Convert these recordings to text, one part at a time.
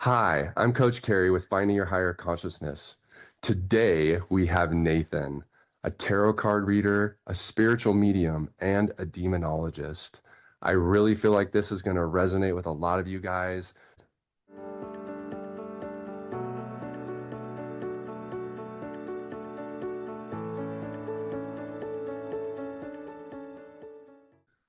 Hi, I'm Coach Cary with Finding Your Higher Consciousness. Today we have Nathan, a tarot card reader, a spiritual medium, and a demonologist. I really feel like this is going to resonate with a lot of you guys.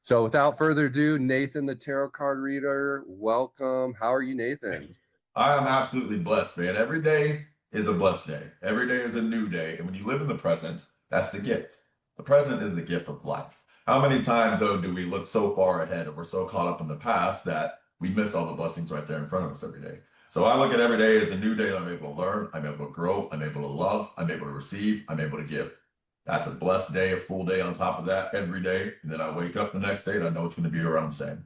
So without further ado, Nathan, the tarot card reader, welcome. How are you, Nathan? I am absolutely blessed, man. Every day is a blessed day. Every day is a new day. And when you live in the present, that's the gift. The present is the gift of life. How many times, though, do we look so far ahead and we're so caught up in the past that we miss all the blessings right there in front of us every day? So I look at every day as a new day. I'm able to learn. I'm able to grow. I'm able to love. I'm able to receive. I'm able to give. That's a blessed day, a full day on top of that every day. And then I wake up the next day and I know it's going to be around the same.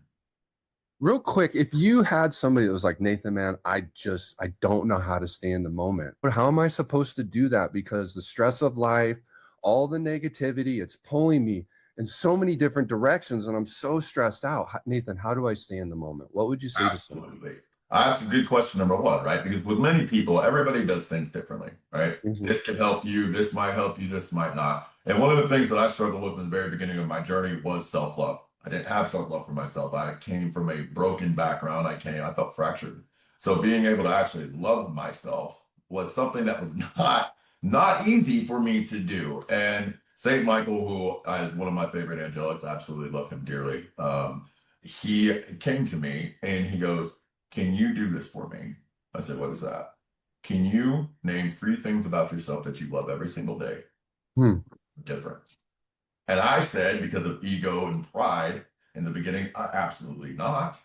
Real quick, if you had somebody that was like, Nathan, man, I don't know how to stay in the moment. But how am I supposed to do that? Because the stress of life, all the negativity, it's pulling me in so many different directions and I'm so stressed out. Nathan, how do I stay in the moment? What would you say to someone? Absolutely. That's a good question, number one, right? Because with many people, everybody does things differently, right? Mhm. This can help you, this might help you, this might not. And one of the things that I struggled with in the very beginning of my journey was self-love. I didn't have self-love for myself. I came from a broken background. I felt fractured. So being able to actually love myself was something that was not easy for me to do. And Saint Michael, who is one of my favorite angelics, I absolutely love him dearly. He came to me and he goes, "Can you do this for me?" I said, "What is that?" "Can you name three things about yourself that you love every single day?" Hmm. Different. And I said, because of ego and pride in the beginning, absolutely not.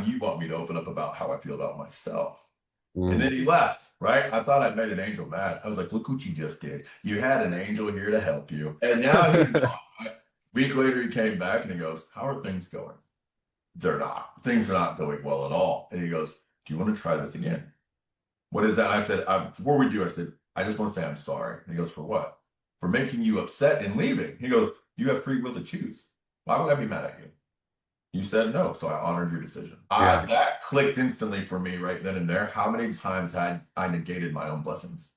You want me to open up about how I feel about myself. And Hmm. then he left, right? I thought I'd made an angel mad. I was like, look what you just did. You had an angel here to help you. And now he's gone. A week later, he came back and he goes, "How are things going?" "They're not. Things are not going well at all." And he goes, "Do you want to try this again?" "What is that?" I said, before we do, I said, "I just want to say I'm sorry." And he goes, "For what?" "For making you upset and leaving." He goes, "You have free will to choose. Why would I be mad at you? You said no, so I honored your decision." Yeah. That clicked instantly for me right then and there. How many times had I negated my own blessings?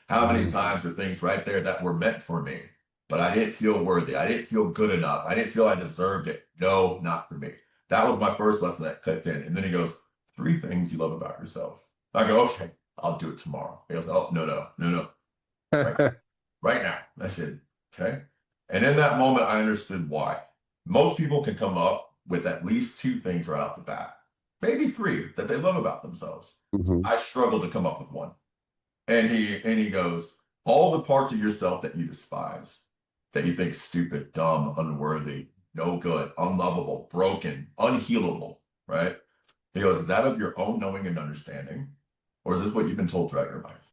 How many Mhm. times were things right there that were meant for me, but I didn't feel worthy. I didn't feel good enough. I didn't feel I deserved it. No, not for me. That was my first lesson that clicked in. And then he goes, "Three things you love about yourself." I go, "Okay, I'll do it tomorrow." He goes, "Oh, no, no, no, no. Right right now." I said, "Okay." And in that moment, I understood why. Most people can come up with at least two things right off the bat, maybe three that they love about themselves. Mhm. I struggled to come up with one. And he goes, "All the parts of yourself that you despise, that you think stupid, dumb, unworthy, no good, unlovable, broken, unhealable, right?" He goes, "Is that of your own knowing and understanding? Or is this what you've been told throughout your life?"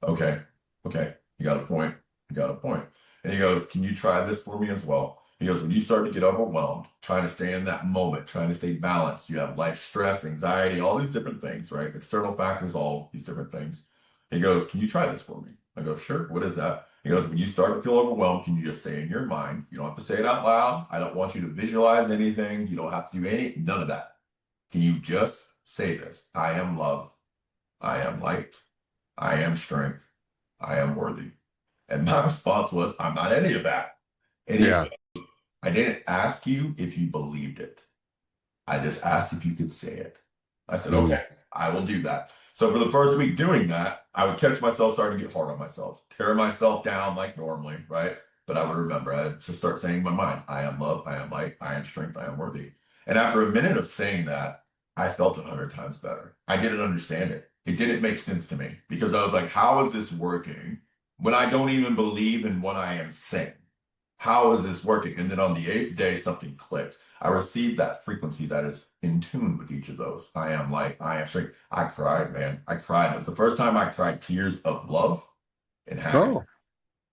Okay, okay, you got a point. You got a point. And he goes, "Can you try this for me as well?" He goes, "When you start to get overwhelmed, trying to stay in that moment, trying to stay balanced, you have life stress, anxiety, all these different things, right? External factors, all these different things." He goes, "Can you try this for me?" I go, "Sure. What is that?" He goes, "When you start to feel overwhelmed, can you just say in your mind, you don't have to say it out loud. I don't want you to visualize anything. You don't have to do none of that. Can you just say this? I am love. I am light. I am strength. I am worthy." And my response was, "I'm not any of that." And he Yeah. goes, "I didn't ask you if you believed it. I just asked if you could say it." I said, Mm. "Okay, I will do that." So for the first week doing that, I would catch myself starting to get hard on myself, tear myself down like normally, right? But I would remember, I had to start saying in my mind, I am love, I am light, I am strength, I am worthy. And after a minute of saying that, I felt 100 times better. I didn't understand it. It didn't make sense to me because I was like, how is this working when I don't even believe in what I am saying? How is this working? And then on the eighth day, something clicked. I received that frequency that is in tune with each of those. I am light, I am strength. I cried, man. I cried. It was the first time I cried tears of love and Oh, happiness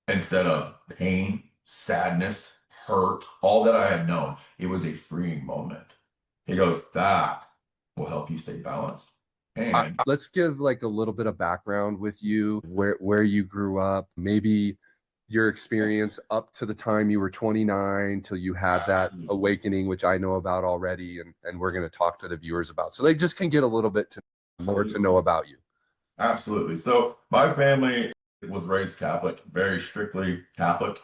instead of pain, sadness, hurt, all that I had known. It was a freeing moment. He goes, "That will help you stay balanced." And let's give like a little bit of background with you, where you grew up, maybe your experience up to the time you were 29 till you had that absolutely. awakening, which I know about already, and we're going to talk to the viewers about. So they just can get a little bit to more to know about you. Absolutely. So my family was raised Catholic, very strictly Catholic.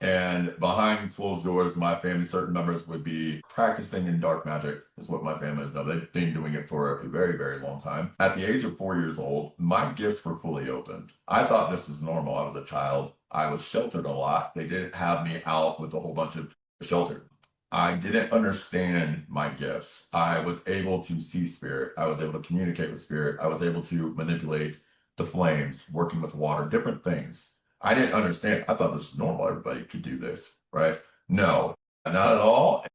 And behind closed doors, my family, certain members would be practicing in dark magic, is what my family has done. They've been doing it for a very, very long time. At the age of 4 years old, my gifts were fully opened. I thought this was normal. I was a child. I was sheltered a lot. They didn't have me out with a whole bunch of shelter. I didn't understand my gifts. I was able to see spirit. I was able to communicate with spirit. I was able to manipulate the flames, working with water, different things. I didn't understand. I thought this was normal. Everybody could do this, right? No, not at all.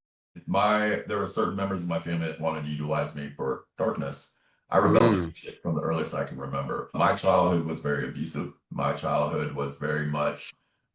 There were certain members of my family that wanted to utilize me for darkness. I rebelled Mm. against it from the earliest I can remember. My childhood was very abusive. My childhood was very much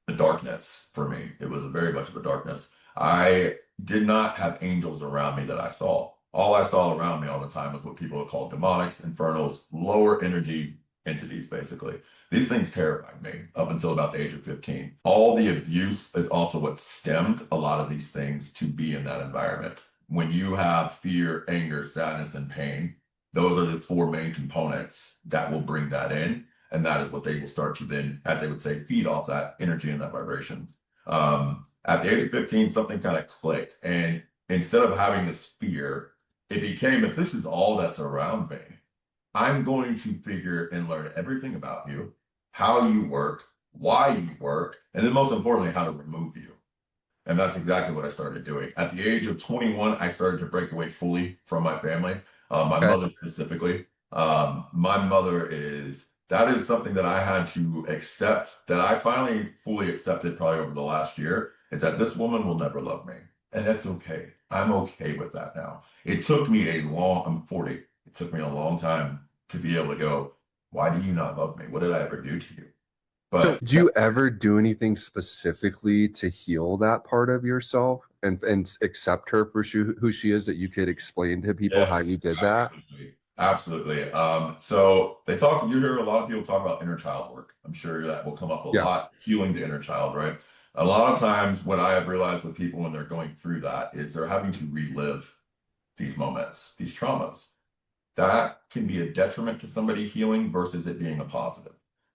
the darkness for me. It was very much of a darkness. I did not have angels around me that I saw. All I saw around me all the time was what people would call demonics, infernals, lower energy entities, basically. These things terrified me up until about the age of 15. All the abuse is also what stemmed a lot of these things to be in that environment. When you have fear, anger, sadness, and pain, those are the four main components that will bring that in. And that is what they will start to then, as they would say, feed off that energy and that vibration. At the age of 15, something kind of clicked. And instead of having this fear, it became, if this is all that's around me, I'm going to figure and learn everything about you, how you work, why you work, and then most importantly, how to remove you. And that's exactly what I started doing. At the age of 21, I started to break away fully from my family, my Okay. mother specifically. My mother that is something that I had to accept, that I finally fully accepted probably over the last year, is that this woman will never love me. And that's okay. I'm okay with that now. I'm 40. It took me a long time to be able to go, why do you not love me? What did I ever do to you? So, But do you ever do anything specifically to heal that part of yourself and accept her for who she is, that you could explain to people how you yes, did that? absolutely. Absolutely. So you hear a lot of people talk about inner child work. I'm sure that will come up a Yeah. lot, healing the inner child, right? A lot of times what I have realized with people when they're going through that is they're having to relive these moments, these traumas. That can be a detriment to somebody healing versus it being a positive.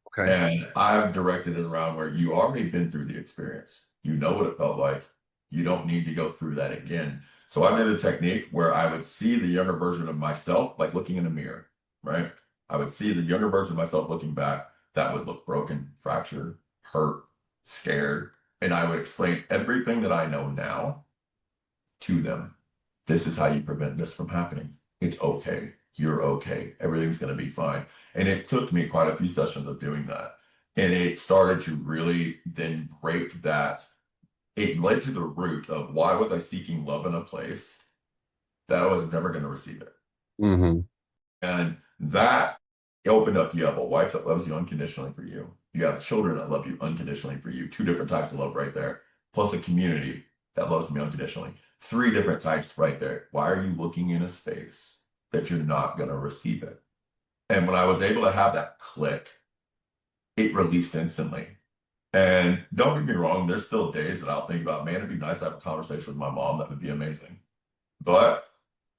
Okay. And I've directed it around where you already been through the experience. You know what it felt like. You don't need to go through that again. So I did a technique where I would see the younger version of myself, like looking in a mirror, right? I would see the younger version of myself looking back that would look broken, fractured, hurt, scared. And I would explain everything that I know now to them. This is how you prevent this from happening. It's okay. You're okay. Everything's going to be fine. And it took me quite a few sessions of doing that. And it started to really then break that. It led to the root of why was I seeking love in a place that I was never going to receive it. Mm-hmm. And that opened up. You have a wife that loves you unconditionally for you. You have children that love you unconditionally for you. Two different types of love right there. Plus a community that loves me unconditionally. Three different types right there. Why are you looking in a space that you're not going to receive it? And when I was able to have that click, it released instantly. And don't get me wrong, there's still days that I'll think about, man, it'd be nice to have a conversation with my mom. That would be amazing. But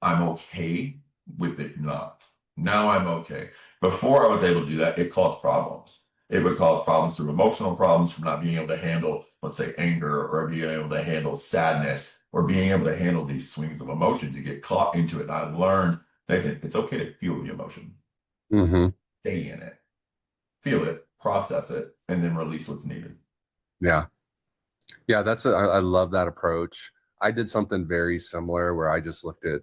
I'm okay with it not. Now I'm okay. Before I was able to do that, it caused problems. It would cause problems through emotional problems from not being able to handle, let's say, anger or being able to handle sadness or being able to handle these swings of emotion to get caught into it. And I learned that it's okay to feel the emotion, Mm-hmm. stay in it, feel it, process it, and then release what's needed. Yeah. Yeah, I love that approach. I did something very similar where I just looked at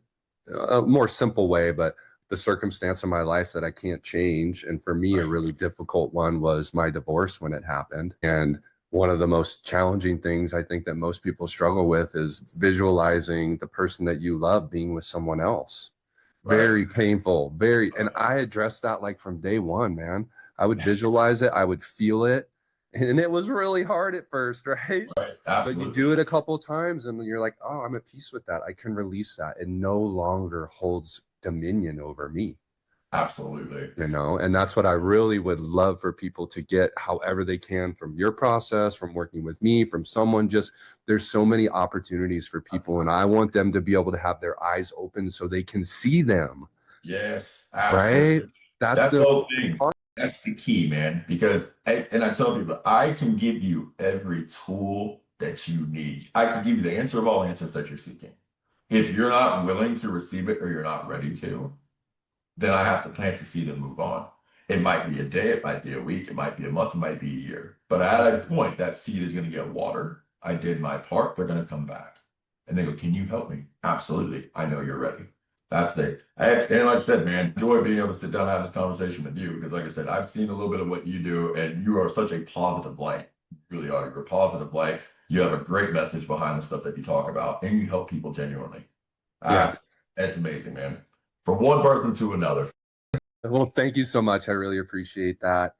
a more simple way, but the circumstance of my life that I can't change. And for me, a Right. really difficult one was my divorce when it happened. And one of the most challenging things I think that most people struggle with is visualizing the person that you love being with someone else. Right. Very painful, and I addressed that like from day one, man. I would visualize it, I would feel it, and it was really hard at first, right? Right. But you Absolutely. do it a couple times and you're like, oh, I'm at peace with that. I can release that. It no longer holds dominion over me, Absolutely. and that's what I really would love for people to get however they can from your process, from working with me, from someone. Just there's so many opportunities for people, and I want them to be able to have their eyes open so they can see them. Yes, right? absolutely. That's That's the the whole important thing. part. That's the key, man. Because, and I tell people, I can give you every tool that you need. I can give you the answer of all answers that you're seeking. If you're not willing to receive it or you're not ready to, then I have to plant the seed and move on. It might be a day, it might be a week, it might be a month, it might be a year. But at a point, that seed is going to get watered. I did my part, they're going to come back. And they go, can you help me? Absolutely. I know you're ready. That's the, and like I said, man, enjoy being able to sit down and have this conversation with you because, like I said, I've seen a little bit of what you do, and you are such a positive light. You really are. You're a positive light. You have a great message behind the stuff that you talk about, and you help people genuinely. Yeah. That's amazing, man. From one person to another. Well, thank you so much. I really appreciate that.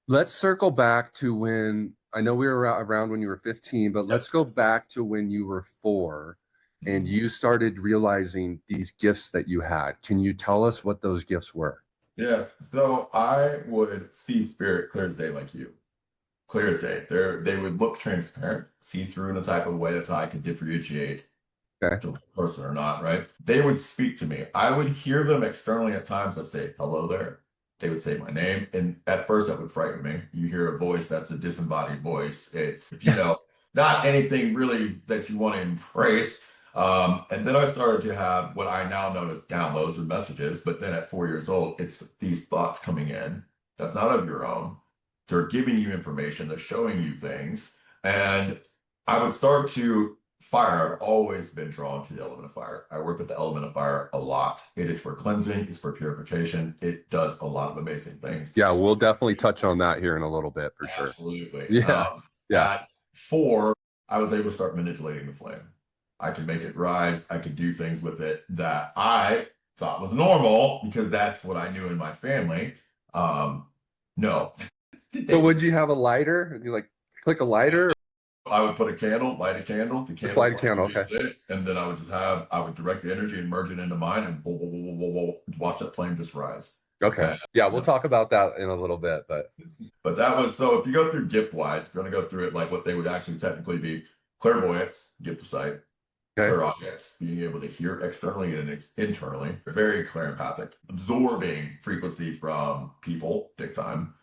Let's circle back to when I know we were around when you were 15, but let's go back to when you were 4 and you started realizing these gifts that you had. Can you tell us what those gifts were? Yes. So I would see spirit clear as day like you. Clear as day. They would look transparent, see through in a type of way that's how I could differentiate Okay. to a person or not, right? They would speak to me. I would hear them externally at times that say, hello there. They would say my name. And at first that would frighten me. You hear a voice that's a disembodied voice. It's, not anything really that you want to embrace. And then I started to have what I now know as downloads with messages. But then at 4 years old, it's these thoughts coming in that's not of your own. They're giving you information, they're showing you things. And I would start to fire. I've always been drawn to the element of fire. I work with the element of fire a lot. It is for cleansing, it's for purification. It does a lot of amazing things. Yeah, we'll definitely touch on that here in a little bit for sure. Absolutely. Yeah. Yeah. At 4, I was able to start manipulating the flame. I could make it rise. I could do things with it that I thought was normal because that's what I knew in my family. No. So would you have a lighter? You like click a lighter? I would put a candle, light a candle, the Just candle light a candle. Okay. lit, and then I would direct the energy and merge it into mine and watch that flame just rise. Okay. And, Yeah, we'll talk about that in a little bit, but that was, so if you go through gift wise, if you're going to go through it like what they would actually technically be clairvoyance, gift of sight, okay. clairaudience, being able to hear externally and internally, very clairempathic, absorbing frequency from people, big time,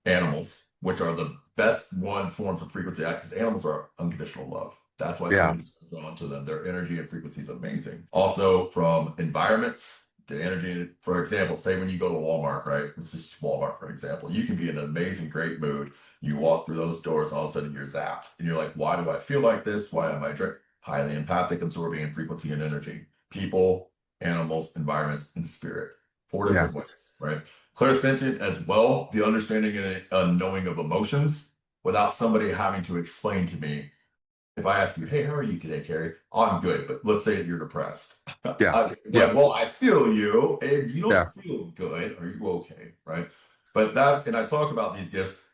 animals, which are the best one forms of frequency because animals are unconditional love. That's why so many people are drawn to them. Their energy and frequency is amazing. Also from environments, the energy, for example, say when you go to Walmart, right? This is Walmart, for example. You can be in an amazing, great mood. You walk through those doors, all of a sudden you're zapped. And you're like, why do I feel like this? Why am I highly empathic, absorbing in frequency and energy? People, animals, environments, and spirit. 4 different ways, right? Clairsentient as well, the understanding and knowing of emotions without somebody having to explain to me. If I ask you, hey, how are you today, Cary? Oh, I'm good, but let's say you're depressed. Yeah. Well, I feel you, and you don't feel good. Are you okay? Right? But and I talk about these gifts.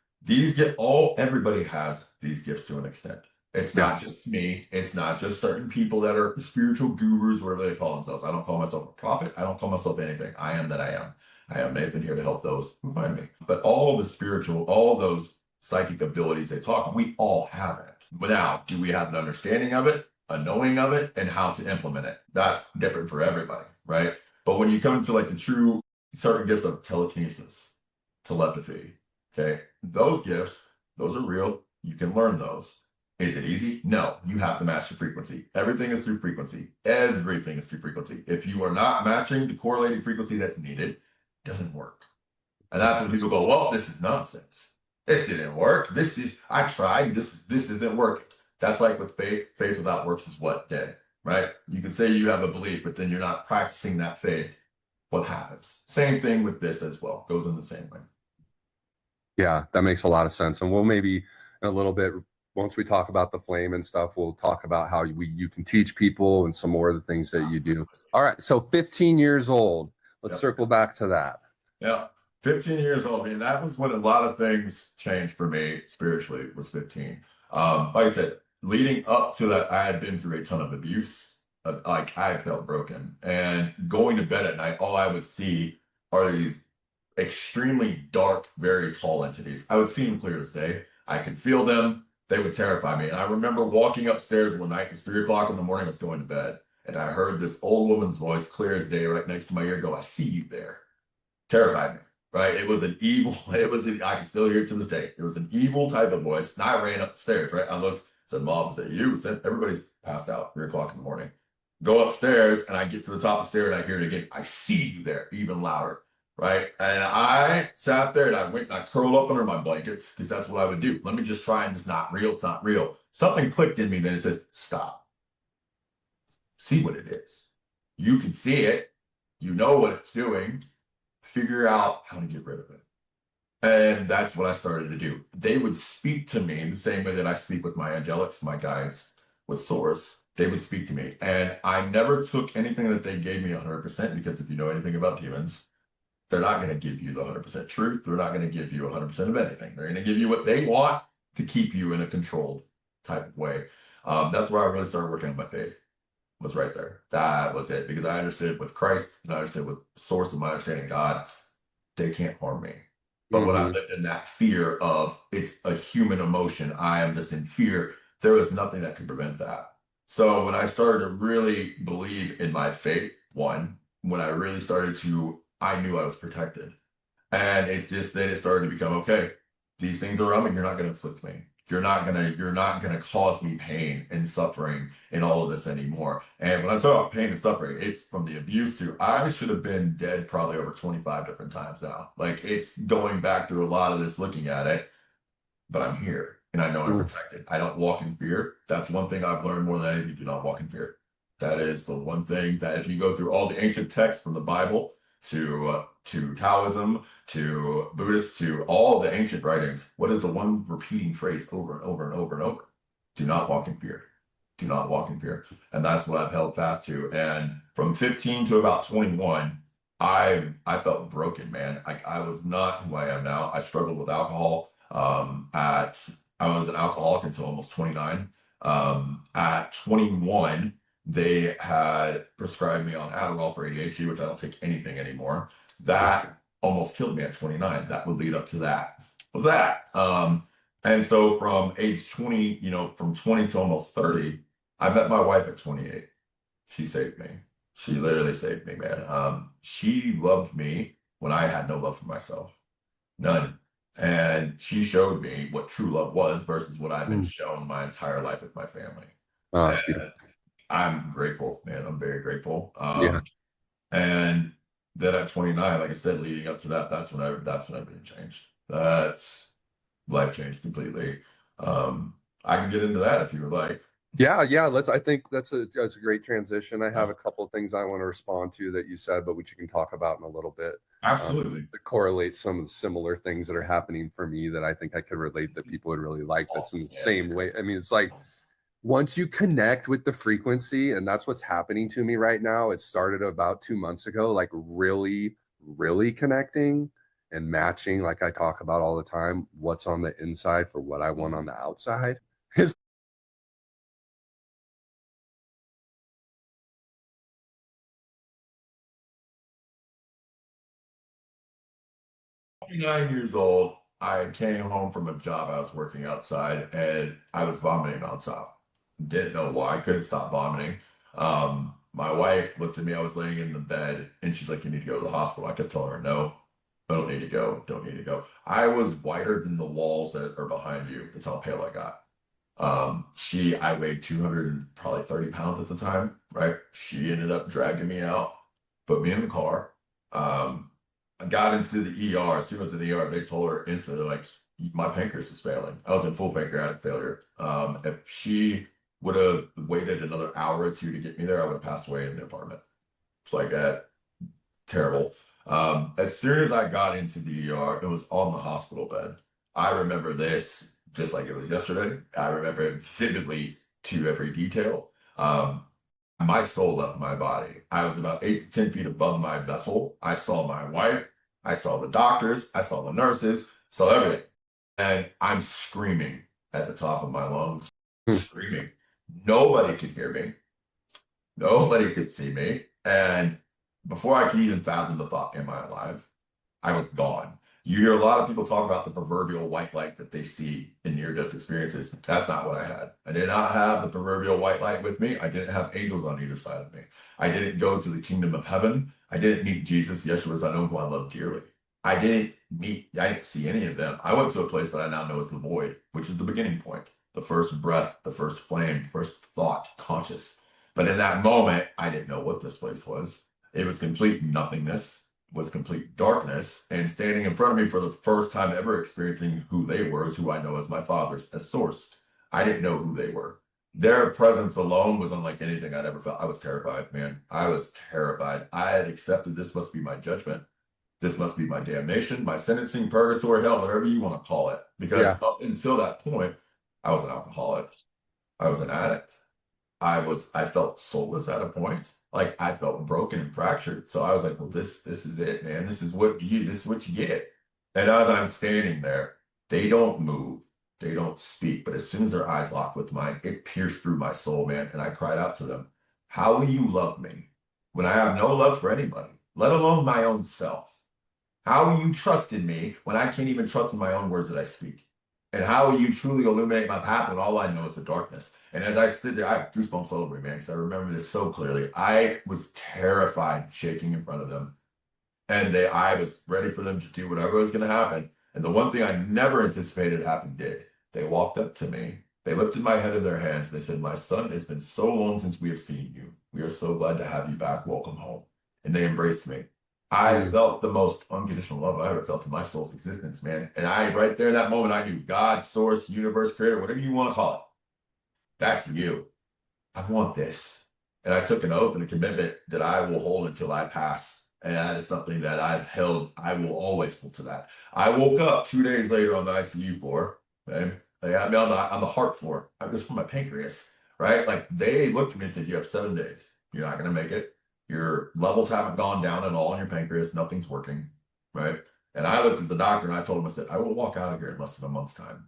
Everybody has these gifts to an extent. It's not just me. It's not just certain people that are spiritual gurus, whatever they call themselves. I don't call myself a prophet. I don't call myself anything. I am that I am. I am Nathan here to help those who find me. But all the spiritual, all those psychic abilities they talk, we all have it. But now, do we have an understanding of it, a knowing of it, and how to implement it? That's different for everybody, right? But when you come into like the true certain gifts of telekinesis, telepathy, okay, those gifts, those are real. You can learn those. Is it easy? No, you have to match the frequency. Everything is through frequency. Everything is through frequency. If you are not matching the correlating frequency that's needed, it doesn't work. And that's when people go, well, this is nonsense. This didn't work. I tried. This isn't working. That's like with faith. Faith without works is what? Dead, right? You can say you have a belief, but then you're not practicing that faith. What happens? Same thing with this as well. Goes in the same way. Yeah, that makes a lot of sense. And we'll maybe in a little bit, once we talk about the flame and stuff, we'll talk about how you can teach people and some more of the things that you do. All right. So 15 years old. Let's circle back to that. Yeah. 15 years old. I mean, that was when a lot of things changed for me spiritually, was 15. Like I said, leading up to that, I had been through a ton of abuse. Like I felt broken. And going to bed at night, all I would see are these extremely dark, very tall entities. I would see them clear as day. I could feel them. They would terrify me. And I remember walking upstairs one night, it's 3 o'clock in the morning, I was going to bed. and I heard this old woman's voice, clear as day, right next to my ear, go, "I see you there." Terrified me, right? It was an evil, I can still hear it to this day. It was an evil type of voice. And I ran up the stairs, right? I looked, said, "Mom, is that you?" I said, "Everybody's passed out, 3 o'clock in the morning." Go upstairs, and I get to the top of the stair, and I hear it again. "I see you there," even louder, right? And I sat there, and I went and I curled up under my blankets because that's what I would do. Let me just try, and it's not real. It's not real. Something clicked in me. Then it says, "Stop. See what it is. You can see it. You know what it's doing. Figure out how to get rid of it." And that's what I started to do. They would speak to me in the same way that I speak with my angelics, my guides, with Source. They would speak to me. And I never took anything that they gave me 100% because if you know anything about demons, they're not going to give you the 100% truth. They're not going to give you 100% of anything. They're going to give you what they want to keep you in a controlled type of way. That's where I really started working on my faith. Was right there. That was it. Because I understood with Christ, and I understood with Source of my understanding God, they can't harm me. But when I lived in that fear of it's a human emotion, I am just in fear, there was nothing that could prevent that. So when I started to really believe in my faith, one, when I really started to, I knew I was protected. And then it started to become, okay, these things are around me, you're not going to afflict me. You're not gonna cause me pain and suffering in all of this anymore. And when I talk about pain and suffering, it's from the abuse to I should have been dead probably over 25 different times now. Like it's going back through a lot of this, looking at it, but I'm here and I know I'm protected. I don't walk in fear. That's one thing I've learned more than anything. Do not walk in fear. That is the one thing that if you go through all the ancient texts from the Bible to Taoism, to Buddhist, to all the ancient writings, what is the one repeating phrase over and over and over and over? Do not walk in fear. Do not walk in fear. And that's what I've held fast to. And from 15 to about 21, I felt broken, man. I was not who I am now. I struggled with alcohol. I was an alcoholic until almost 29. At 21, they had prescribed me on Adderall for ADHD, which I don't take anything anymore. That almost killed me at 29. That would lead up to that. Was that? And so from age 20, from 20 to almost 30, I met my wife at 28. She saved me. She literally saved me, man. She loved me when I had no love for myself. None. And she showed me what true love was versus what I've been shown my entire life with my family. Oh, that's beautiful. I'm grateful, man. I'm very grateful. Yeah. And then at 29, like I said, leading up to that, that's when everything changed. That's life changed completely. I can get into that if you would like. Yeah. I think that's a great transition. I have a couple of things I want to respond to that you said, but which you can talk about in a little bit. Absolutely. To correlate some of the similar things that are happening for me that I think I could relate that people would really like. That's in the same way. I mean, it's like once you connect with the frequency, and that's what's happening to me right now. It started about 2 months ago, like really, really connecting and matching, like I talk about all the time, what's on the inside for what I want on the outside. 29 years old, I came home from a job. I was working outside and I was vomiting nonstop. Didn't know why. Couldn't stop vomiting. My wife looked at me. I was laying in the bed and she's like, "You need to go to the hospital." I kept telling her, "No, I don't need to go. Don't need to go." I was whiter than the walls that are behind you. That's how pale I got. I weighed 200 and probably 30 pounds at the time, right? She ended up dragging me out, put me in the car. I got into the ER. As soon as in the ER, they told her instantly, like, my pancreas was failing. I was in full pancreatic failure. If she would have waited another hour or two to get me there, I would have passed away in the apartment. It's like that. Terrible. As soon as I got into the ER, it was on the hospital bed. I remember this just like it was yesterday. I remember it vividly to every detail. My soul left my body. I was about 8 to 10 feet above my vessel. I saw my wife. I saw the doctors. I saw the nurses. Saw everything. And I'm screaming at the top of my lungs, screaming. Nobody could hear me. Nobody could see me. And before I could even fathom the thought, am I alive? I was gone. You hear a lot of people talk about the proverbial white light that they see in near-death experiences. That's not what I had. I did not have the proverbial white light with me. I didn't have angels on either side of me. I didn't go to the kingdom of heaven. I didn't meet Jesus, Yeshua, I know who I love dearly. I didn't see any of them. I went to a place that I now know as the void, which is the beginning point, the first breath, the first flame, first thought, conscious. But in that moment, I didn't know what this place was. It was complete nothingness, was complete darkness, and standing in front of me for the first time ever experiencing who they were is who I know as my fathers, as sourced. I didn't know who they were. Their presence alone was unlike anything I'd ever felt. I was terrified, man. I was terrified. I had accepted this must be my judgment. This must be my damnation, my sentencing, purgatory, hell, whatever you want to call it. Because up until that point, I was an alcoholic. I was an addict. I felt soulless at a point. Like I felt broken and fractured. So I was like, well, this is it, man. This is what you get. And as I'm standing there, they don't move. They don't speak. But as soon as their eyes locked with mine, it pierced through my soul, man. And I cried out to them, how will you love me when I have no love for anybody, let alone my own self? How will you trust in me when I can't even trust in my own words that I speak? And how will you truly illuminate my path when all I know is the darkness? And as I stood there, I have goosebumps all over me, man, because I remember this so clearly. I was terrified, shaking in front of them. And I was ready for them to do whatever was going to happen. And the one thing I never anticipated happened did. They walked up to me. They lifted my head in their hands. They said, my son, it's been so long since we have seen you. We are so glad to have you back. Welcome home. And they embraced me. I felt the most unconditional love I ever felt in my soul's existence, man. And right there in that moment, I knew God, source, universe, creator, whatever you want to call it. That's you. I want this. And I took an oath and a commitment that I will hold until I pass. And that is something that I've held. I will always hold to that. I woke up 2 days later on the ICU floor. Okay? They had me on the heart floor. I was from my pancreas, right? Like they looked at me and said, you have 7 days. You're not going to make it. Your levels haven't gone down at all in your pancreas. Nothing's working, right? And I looked at the doctor and I told him, I said, I will walk out of here in less than a month's time.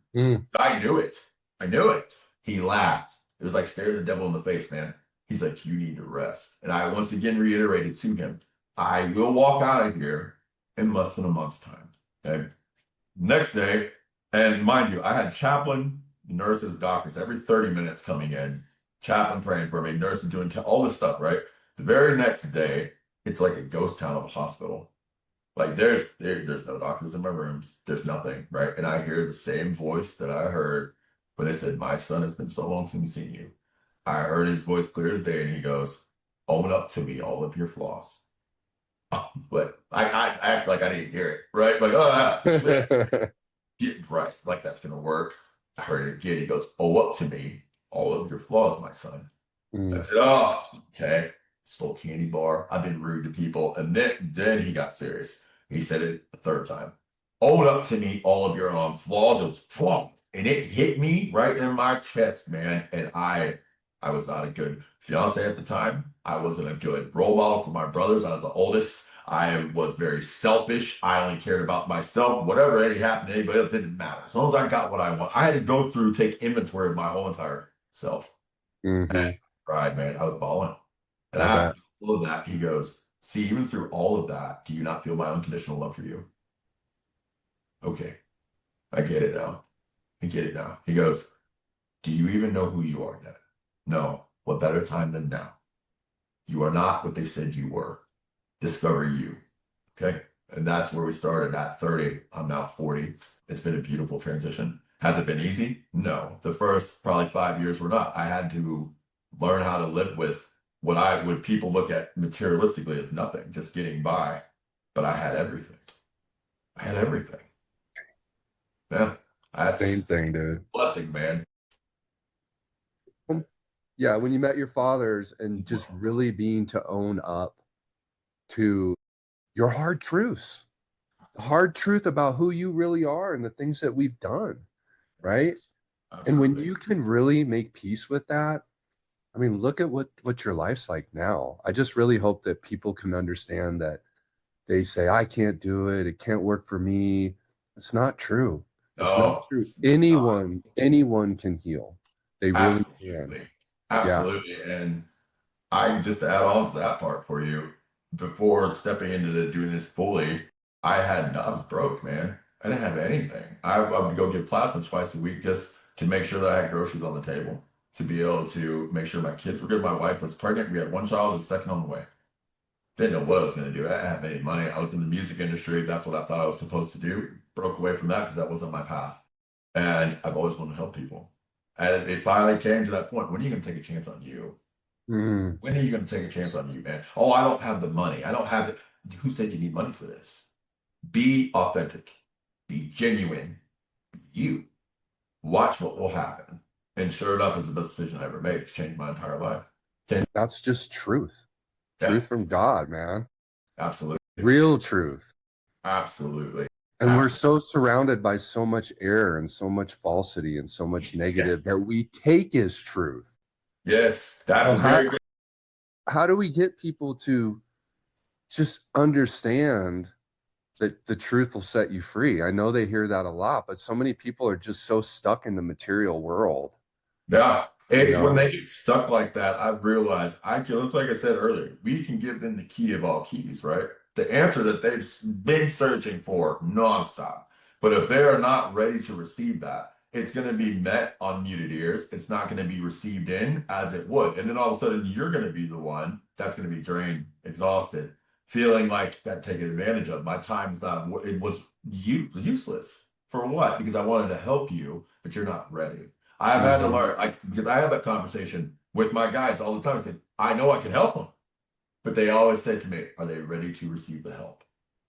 I knew it. I knew it. He laughed. It was like staring the devil in the face, man. He's like, you need to rest. And I once again reiterated to him, I will walk out of here in less than a month's time. Okay. Next day, and mind you, I had chaplain, nurses, doctors every 30 minutes coming in, chaplain praying for me, nurses doing all this stuff, right? The very next day, it's like a ghost town of a hospital. Like there's no doctors in my rooms. There's nothing, right? And I hear the same voice that I heard when they said, my son, has been so long since we've seen you. I heard his voice clear as day, and he goes, own up to me all of your flaws. But I act like I didn't hear it, right? Like, right, like that's gonna work. I heard it again. He goes, own up to me all of your flaws, my son. I said, oh, okay. Stole candy bar. I've been rude to people. And then he got serious. He said it a third time. Own up to me all of your flaws. It was flunk. And it hit me right in my chest, man. And I was not a good fiance at the time. I wasn't a good role model for my brothers. I was the oldest. I was very selfish. I only cared about myself. Whatever any happened to anybody else didn't matter. As long as I got what I want. I had to go through, take inventory of my whole entire self. And I cried, man. I was bawling. And after all of that, he goes, see, even through all of that, do you not feel my unconditional love for you? Okay, I get it now. I get it now. He goes, do you even know who you are yet? No. What better time than now? You are not what they said you were. Discover you. Okay? And that's where we started at 30. I'm now 40. It's been a beautiful transition. Has it been easy? No. The first probably 5 years were not. I had to learn how to live with what people look at materialistically as nothing, just getting by. But I had everything. I had everything. Yeah. That's Same thing, dude. Blessing, man. Yeah, when you met your fathers and just really being to own up to your hard truths, the hard truth about who you really are and the things that we've done, right? Absolutely. And when you can really make peace with that, I mean, look at what your life's like now. I just really hope that people can understand that they say, I can't do it. It can't work for me. It's not true. It's not true. Anyone can heal. They really can. Absolutely. Yeah. And I just add on to that part for you before stepping into doing this fully. I was broke, man. I didn't have anything. I would go get plasma twice a week just to make sure that I had groceries on the table, to be able to make sure my kids were good. My wife was pregnant. We had one child, and a second on the way. Didn't know what I was going to do. I didn't have any money. I was in the music industry. That's what I thought I was supposed to do. Broke away from that because that wasn't my path. And I've always wanted to help people. And it finally came to that point. When are you going to take a chance on you? Mm, When are you going to take a chance on you, man? Oh, I don't have the money. I don't have it. Who said you need money for this? Be authentic. Be genuine. Be you. Watch what will happen. And sure enough, it's the best decision I ever made. It's changed my entire life. that's just truth. Yeah, Truth from God, man. absolutely. Real truth. Absolutely. And we're Absolutely. so surrounded by so much error and so much falsity and so much Yes. negative that we take as truth. Yes. That's So a very good. how do we get people to just understand that the truth will set you free? I know they hear that a lot, but so many people are just so stuck in the material world. Yeah. You It's when know? they get stuck like that, I've realized I can, it's like I said earlier, we can give them the key of all keys, right? The answer that they've been searching for nonstop. But if they are not ready to receive that, it's going to be met on muted ears. It's not going to be received in as it would. And then all of a sudden, you're going to be the one that's going to be drained, exhausted, feeling like that taken advantage of. My time's not, it was useless. For what? Because I wanted to help you, but you're not ready. I've had to Mhm. learn, because I have that conversation with my guys all the time. I said, I know I can help them, but they always said to me, are they ready to receive the help?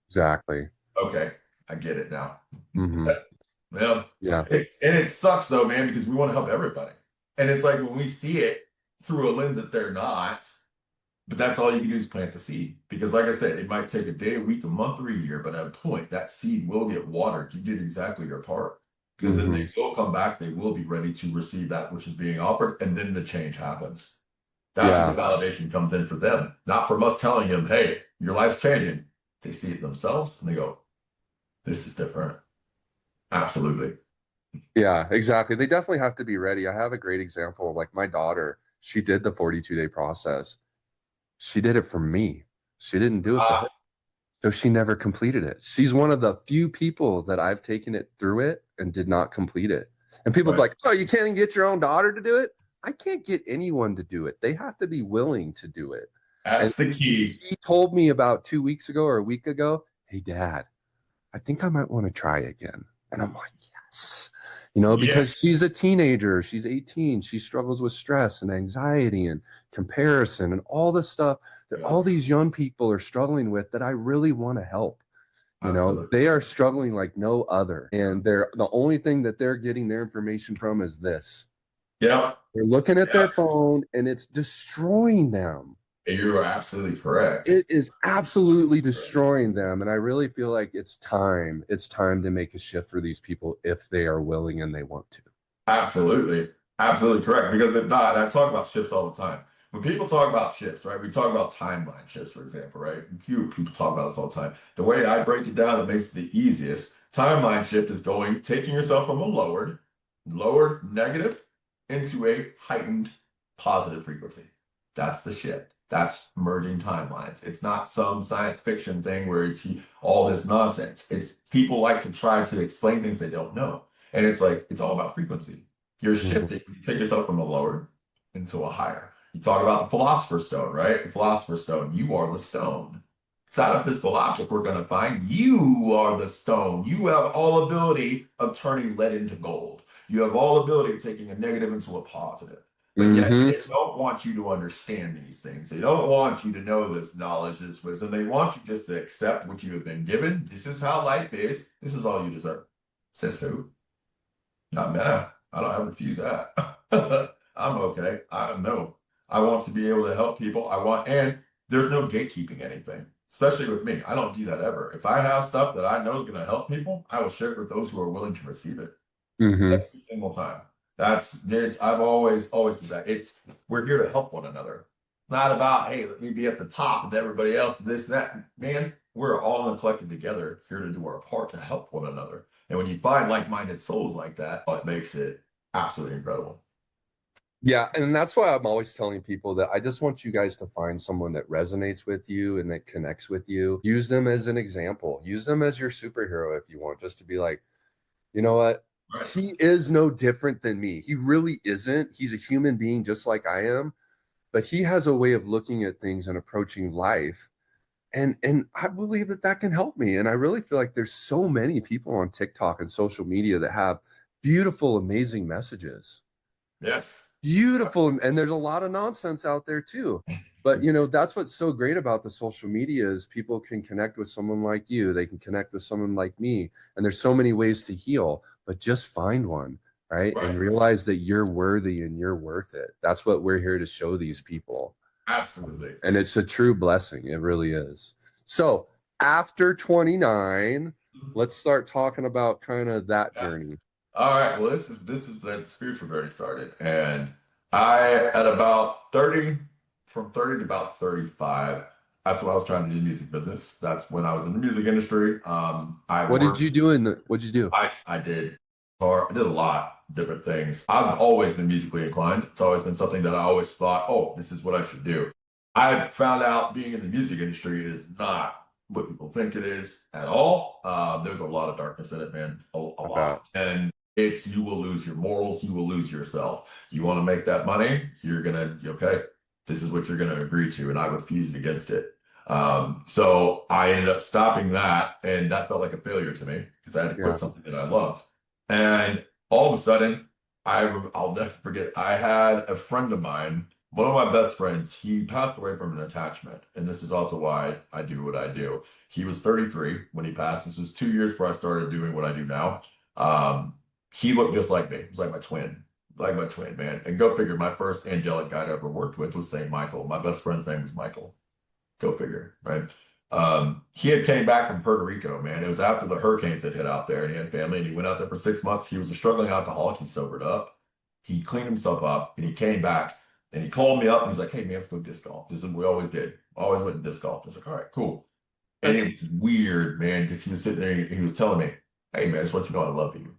Exactly. Okay, I get it now. Hmm. Well, Yeah. and it sucks though, man, because we want to help everybody. And it's like when we see it through a lens that they're not, but that's all you can do is plant the seed. Because like I said, it might take a day, a week, a month, or a year, but at a point, that seed will get watered. You did exactly your part. Because then they Hmm. will come back, they will be ready to receive that which is being offered, and then the change happens. That's where Yeah. the validation comes in for them, not from us telling them, hey, your life's changing. They see it themselves and they go, this is different. Absolutely. Yeah, exactly. They definitely have to be ready. I have a great example. Like my daughter, she did the 42-day process. She did it for me. She didn't do it for her. Ah, So she never completed it. She's one of the few people that I've taken it through it and did not complete it. And people be right. like, oh, you can't even get your own daughter to do it. I can't get anyone to do it. They have to be willing to do it. And That's the key. she told me about 2 weeks ago or a week ago, hey, Dad, I think I might want to try again. And I'm like, yes. Yeah. Because she's a teenager, she's 18, she struggles with stress and anxiety and comparison and all the stuff that Yeah. all these young people are struggling with that I really want to help. Absolutely. They are struggling like no other. And they're the only thing that they're getting their information from is this. Yeah. They're looking at Yeah. their phone and it's destroying them. You're absolutely correct. It is absolutely destroying them. And I really feel like it's time. It's time to make a shift for these people if they are willing and they want to. Absolutely. Absolutely correct. Because if not, I talk about shifts all the time. When people talk about shifts, right? We talk about timeline shifts, for example, right? People talk about this all the time. The way I break it down that makes it the easiest, timeline shift is taking yourself from a lowered negative into a heightened positive frequency. That's the shift. That's merging timelines. It's not some science fiction thing where it's all this nonsense. It's people like to try to explain things they don't know. And it's like, it's all about frequency. You're Mhm. shifting. You take yourself from a lower into a higher. You talk about the philosopher's stone, right? The philosopher's stone, you are the stone. It's out of physical object we're going to find. You are the stone. You have all ability of turning lead into gold. You have all ability of taking a negative into a positive. But yet Mhm. they don't want you to understand these things. They don't want you to know this knowledge, this wisdom. They want you just to accept what you have been given. This is how life is. This is all you deserve. Says who? Not mad. I refuse that. I'm okay. I know. I want to be able to help people. And there's no gatekeeping anything, especially with me. I don't do that ever. If I have stuff that I know is going to help people, I will share it with those who are willing to receive it Mhm. every single time. I've always did that. We're here to help one another. Not about, hey, let me be at the top and everybody else, this, that. Man, we're all in a collective together, here to do our part to help one another. And when you find like-minded souls like that, it makes it absolutely incredible. Yeah, and that's why I'm always telling people that I just want you guys to find someone that resonates with you and that connects with you. Use them as an example. Use them as your superhero if you want, just to be like, you know what? Right. He is no different than me. He really isn't. He's a human being just like I am, but he has a way of looking at things and approaching life. And I believe that that can help me. And I really feel like there's so many people on TikTok and social media that have beautiful, amazing messages. Yes. Beautiful. And there's a lot of nonsense out there too. But you know, that's what's so great about the social media is people can connect with someone like you. They can connect with someone like me. And there's so many ways to heal, but just find one, right? Right. And realize that you're worthy and you're worth it. That's what we're here to show these people. Absolutely. And it's a true blessing. It really is. So after 29, let's start talking about kind of that Yeah. journey. All right. Well, this is the spiritual journey started, and I at about 30, from 30 to about 35. That's when I was trying to do music business. That's when I was in the music industry. I What did you worked. do in the, what'd you do? I did, or I did a lot of different things. I've always been musically inclined. It's always been something that I always thought, oh, this is what I should do. I found out being in the music industry is not what people think it is at all. There's a lot of darkness in it, man, a I bet. lot. And it's you will lose your morals, you will lose yourself. You want to make that money, you're gonna okay. This is what you're gonna agree to, and I refused against it. So I ended up stopping that, and that felt like a failure to me because I had to quit Yeah. something that I loved. And all of a sudden, I'll never forget. I had a friend of mine, one of my best friends. He passed away from an attachment, and this is also why I do what I do. He was 33 when he passed. This was 2 years before I started doing what I do now. Um, he looked just like me. He was like my twin, man. And go figure, my first angelic guide I ever worked with was Saint Michael. My best friend's name was Michael. Go figure, right? He had came back from Puerto Rico, man. It was after the hurricanes had hit out there, and he had family, and he went out there for 6 months. He was a struggling alcoholic. He sobered up. He cleaned himself up, and he came back, and he called me up, and he's like, "Hey, man, let's go disc golf." This is what we always did. Always went to disc golf. I was like, "All right, cool." And it was weird, man, because he was sitting there, and he was telling me, "Hey, man, I just want you to know I love you."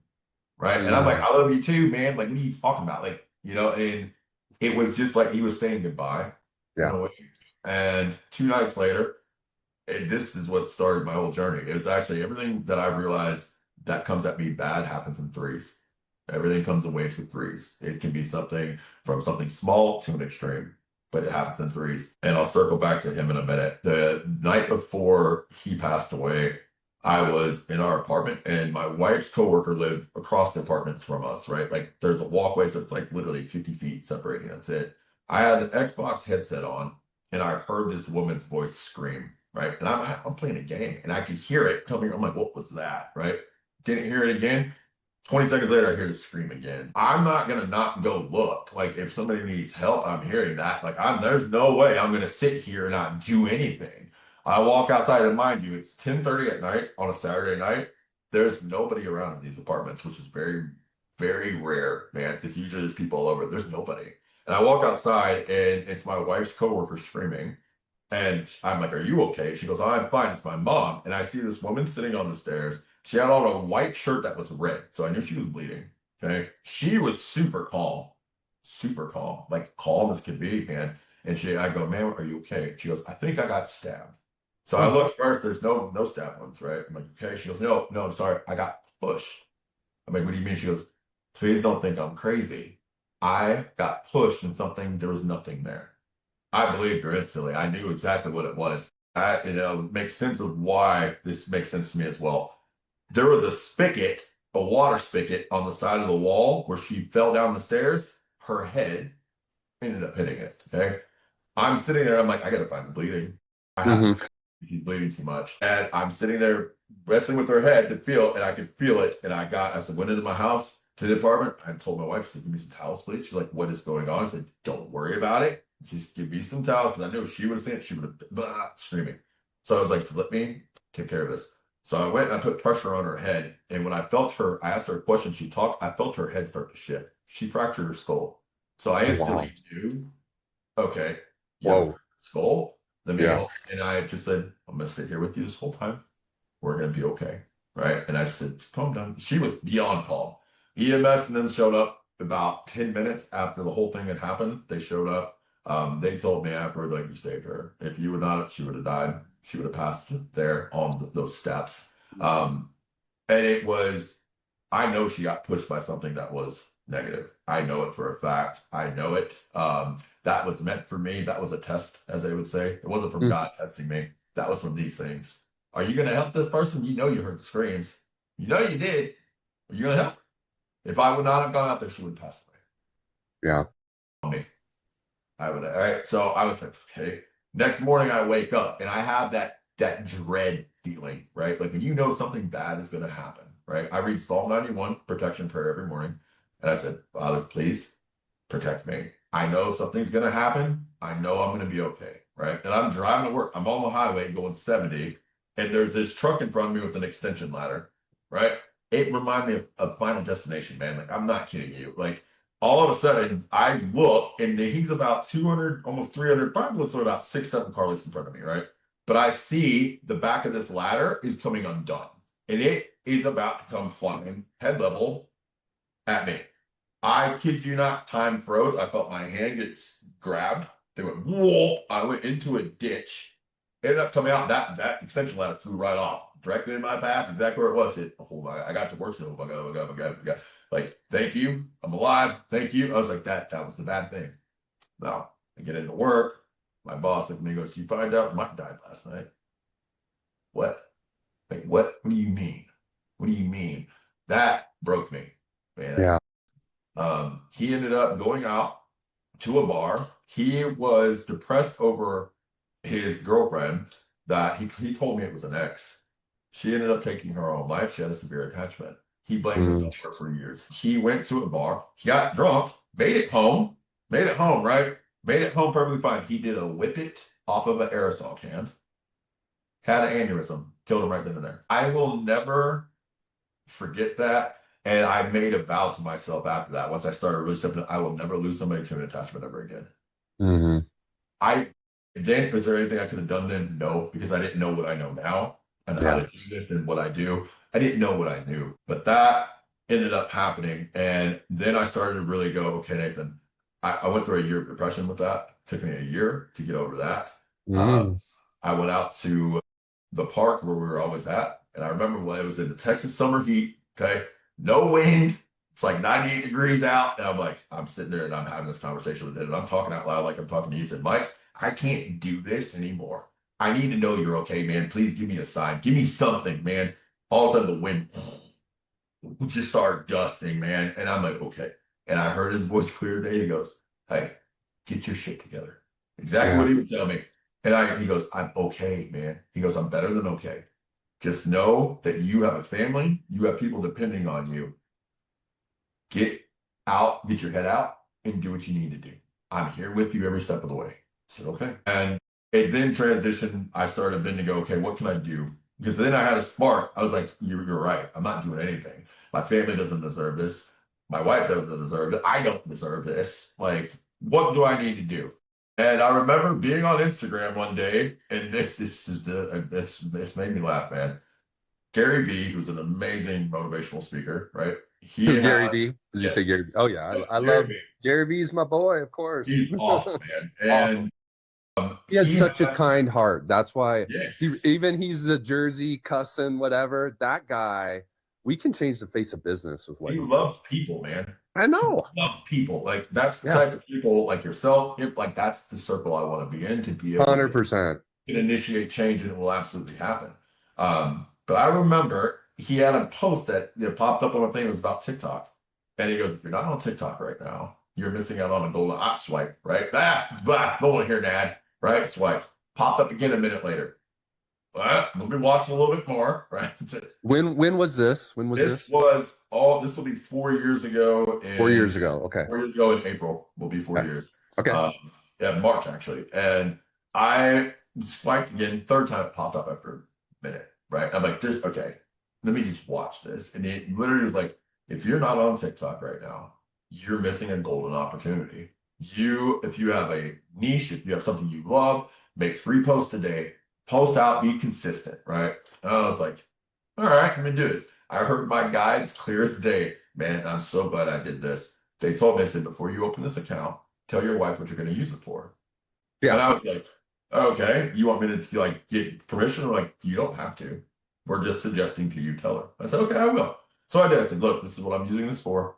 Right? And I'm like, Mm, "I love you too, man. Like, what are you talking about?" Like, and it was just like he was saying goodbye in yeah. a way. And 2 nights later, this is what started my whole journey. It was actually everything that I realized that comes at me bad happens in threes. Everything comes in waves of threes. It can be something from something small to an extreme, but it happens in threes. And I'll circle back to him in a minute. The night before he passed away, I was in our apartment, and my wife's coworker lived across the apartments from us, right? Like there's a walkway, so it's like literally 50 feet separating. That's it. I had an Xbox headset on, and I heard this woman's voice scream, right? And I'm playing a game, and I could hear it coming. I'm like, what was that, right? Didn't hear it again. 20 seconds later, I hear the scream again. I'm not gonna not go look. Like if somebody needs help, I'm hearing that. Like there's no way I'm gonna sit here and not do anything. I walk outside, and mind you, it's 10:30 at night on a Saturday night. There's nobody around in these apartments, which is very, very rare, man. Because usually there's people all over. There's nobody. And I walk outside, and it's my wife's coworker screaming. And I'm like, "Are you okay?" She goes, "Oh, I'm fine. It's my mom." And I see this woman sitting on the stairs. She had on a white shirt that was red. So I knew she was bleeding. Okay. She was super calm, like calm as could be, man. And I go, "Man, are you okay?" She goes, "I think I got stabbed." So I Oh, look for her. There's no stab wounds, right? I'm like, "Okay." She goes, "No, no, I'm sorry. I got pushed." I'm like, "What do you mean?" She goes, "Please don't think I'm crazy. I got pushed in something. There was nothing there." I believed her instantly. I knew exactly what it was. Makes sense of why this makes sense to me as well. There was a spigot, a water spigot on the side of the wall where she fell down the stairs. Her head ended up hitting it. Okay. I'm sitting there. I'm like, I got to find the bleeding. I have to. hmm. She's bleeding too much. And I'm sitting there wrestling with her head to feel, and I could feel it. And I said, went into my house to the apartment. I told my wife, I said, "Give me some towels, please." She's like, "What is going on?" I said, "Don't worry about it. Just give me some towels." But I knew if she would have seen it, she would have blah, screaming. So I was like, "Just let me take care of this." So I went and I put pressure on her head. And when I felt her, I asked her a question. She talked. I felt her head start to shift. She fractured her skull. So I Wow. instantly knew, okay, you have a Whoa. fractured skull. Let me Yeah. help. And I just said, "I'm going to sit here with you this whole time. We're going to be okay." Right. And I said, "Just calm down." She was beyond calm. EMS and them showed up. about 10 minutes after the whole thing had happened, they showed up. They told me afterwards, like, you saved her. If you would not, she would have died. She would have passed there on those steps. And it was, I know she got pushed by something that was negative. I know it for a fact. I know it. That was meant for me. That was a test, as they would say. It wasn't from God testing me. That was from these things. Are you going to help this person? You know you heard the screams. You know you did. Are you going to help? If I would not have gone out there, she would have passed away. Yeah. Me. I would. All right. So I was like, okay. Next morning, I wake up and I have that dread feeling, right? Like when you know something bad is going to happen, right? I read Psalm 91, protection prayer every morning. And I said, Father, please protect me. I know something's going to happen. I know I'm going to be okay, right? And I'm driving to work. I'm on the highway going 70, and there's this truck in front of me with an extension ladder, right? It reminded me of Final Destination, man. Like, I'm not kidding you. Like, all of a sudden, I look, and he's about 200, almost 300, probably looks like about 6-7 car lengths in front of me, right? But I see the back of this ladder is coming undone, and it is about to come flying head level at me. I kid you not, time froze. I felt my hand get grabbed. They went, whoa. I went into a ditch. Ended up coming out. That extension ladder flew right off, directly in my path, exactly where it was. Hit. Oh my! I got to work. So, oh my God. Like, thank you. I'm alive. Thank you. I was like, that was the bad thing. Now, I get into work. My boss looked at me and goes, you find out Mike died last night. What? Like, what? What do you mean? What do you mean? That broke me, man. Yeah. He ended up going out to a bar. He was depressed over his girlfriend that he told me it was an ex. She ended up taking her own life. She had a severe attachment. He blamed himself for years. He went to a bar. He got drunk. Made it home, right? Made it home perfectly fine. He did a whippet off of an aerosol can. Had an aneurysm. Killed him right then and there. I will never forget that. And I made a vow to myself after that. Once I started really stepping, I will never lose somebody to an attachment ever again. Was there anything I could have done then? No, because I didn't know what I know now and how to do this and what I do. I didn't know what I knew, but that ended up happening. And then I started to really go, okay, Nathan, I went through a year of depression with that. It took me a year to get over that. I went out to the park where we were always at. And I remember when it was in the Texas summer heat, okay, no wind. It's like 98 degrees out. And I'm like, I'm sitting there and I'm having this conversation with him. And I'm talking out loud like I'm talking to you. He said, Mike, I can't do this anymore. I need to know you're okay, man. Please give me a sign. Give me something, man. All of a sudden the wind just started dusting, man. And I'm like, okay. And I heard his voice clear today. He goes, hey, get your shit together. Exactly what he would tell me. And he goes, I'm okay, man. He goes, I'm better than okay. Just know that you have a family. You have people depending on you. Get out, get your head out, and do what you need to do. I'm here with you every step of the way. I said, okay. And it then transitioned. I started then to go, okay, what can I do? Because then I had a spark. I was like, you're right. I'm not doing anything. My family doesn't deserve this. My wife doesn't deserve it. I don't deserve this. Like, what do I need to do? And I remember being on Instagram one day, and this made me laugh, man. Gary Vee, who's an amazing motivational speaker, right? Gary Vee. Did you say Gary Vee? Oh yeah, I love Gary Vee's my boy, of course. He's awesome, man. And he has such a kind heart. That's why he's the Jersey cussing, whatever. That guy, we can change the face of business with what he loves people, man. I know. He loves people. Like that's the type of people like yourself. Like that's the circle I want to be in to be able 100% to initiate change, and it will absolutely happen. But I remember he had a post that popped up on a thing that was about TikTok. And he goes, if you're not on TikTok right now, you're missing out on a golden swipe, right? Don't want to hear that, right? Swipe. Popped up again a minute later. We'll be watching a little bit more, right? When was this? When was this? This will be 4 years ago. 4 years ago. Okay. 4 years ago in April will be 4 years. Okay. March actually. And I swiped again, third time it popped up after a minute, right? I'm like, okay, let me just watch this. And it literally was like, if you're not on TikTok right now, you're missing a golden opportunity. If you have a niche, if you have something you love, make 3 posts a day, post out, be consistent, right? And I was like, all right, let me do this. I heard my guides clear as day. Man, I'm so glad I did this. they told me, I said, before you open this account, tell your wife what you're going to use it for. And Yeah. I was like, okay, you want me to like get permission? I'm like, you don't have to. We're just suggesting to you tell her. I said, okay, I will. So I did. I said, look, this is what I'm using this for.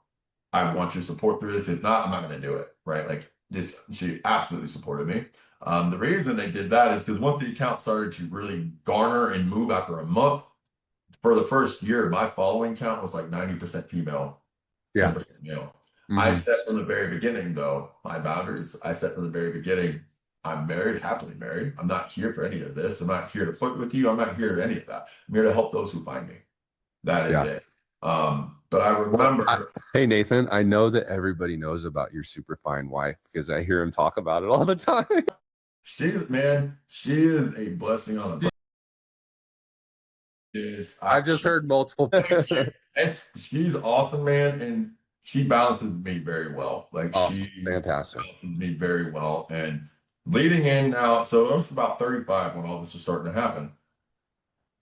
I want your support through this. If not, I'm not going to do it. Right? Like this, she absolutely supported me. The reason they did that is because once the account started to really garner and move after a month, for the first year, my following count was like 90% female, Yeah. 10% male. I Mhm. set from the very beginning, though, my boundaries. I set from the very beginning. I'm married, happily married. I'm not here for any of this. I'm not here to flirt with you. I'm not here to any of that. I'm here to help those who find me. That is Yeah. it. But I Well, remember hey, Nathan, I know that everybody knows about your super fine wife because I hear him talk about it all the time. she is a blessing on a is I've just heard multiple. she's awesome, man, and she balances me very well. Like Awesome. she Fantastic. balances me very well. And leading in now, so I was about 35 when all this was starting to happen.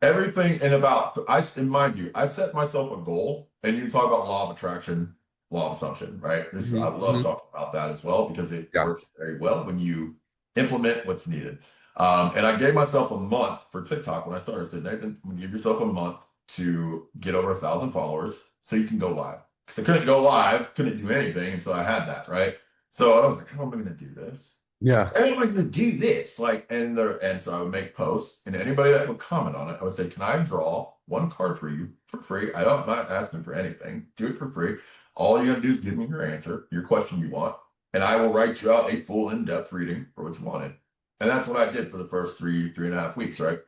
Everything in about and mind you, I set myself a goal, and you talk about law of attraction, law of assumption, right? This is I love talking about that as well because it Yeah. works very well when you implement what's needed. And I gave myself a month for TikTok when I started. I said, Nathan, give yourself a month to get over 1,000 followers so you can go live. Because I couldn't go live, couldn't do anything until I had that, right? So I was like, how am I going to do this? Yeah. How am I going to do this? Like, and so I would make posts, and anybody that would comment on it, I would say, can I draw one card for you for free? I'm not asking for anything. Do it for free. All you got to do is give me your answer, your question you want, and I will write you out a full in-depth reading for what you wanted. And that's what I did for the first 3.5 weeks, right?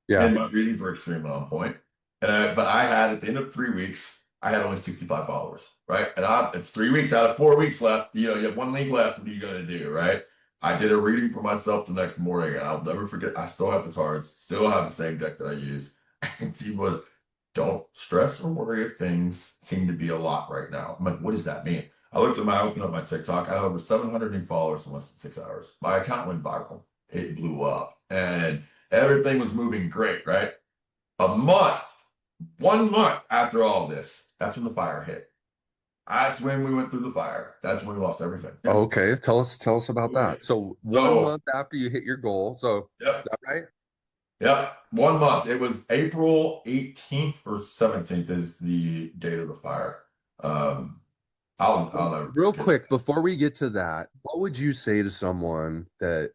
Yeah. And my readings were extremely on point. But I had at the end of 3 weeks, I had only 65 followers, right? And it's 3 weeks out of 4 weeks left. You have one link left. What are you going to do, right? I did a reading for myself the next morning, and I'll never forget. I still have the cards, still have the same deck that I use. And he was, don't stress or worry if things seem to be a lot right now. I'm like, what does that mean? I opened up my TikTok. I had over 700 new followers in less than 6 hours. My account went viral. It blew up, and everything was moving great, right? A month, 1 month after all this, that's when the fire hit. That's when we went through the fire. That's when we lost everything. Yeah. Okay. Tell us about that. So 1 month after you hit your goal. So is Yep. that right? Yep. 1 month. It was April 18th or 17th is the date of the fire. I'll never Real forget quick, before we get to that, what would you say to someone that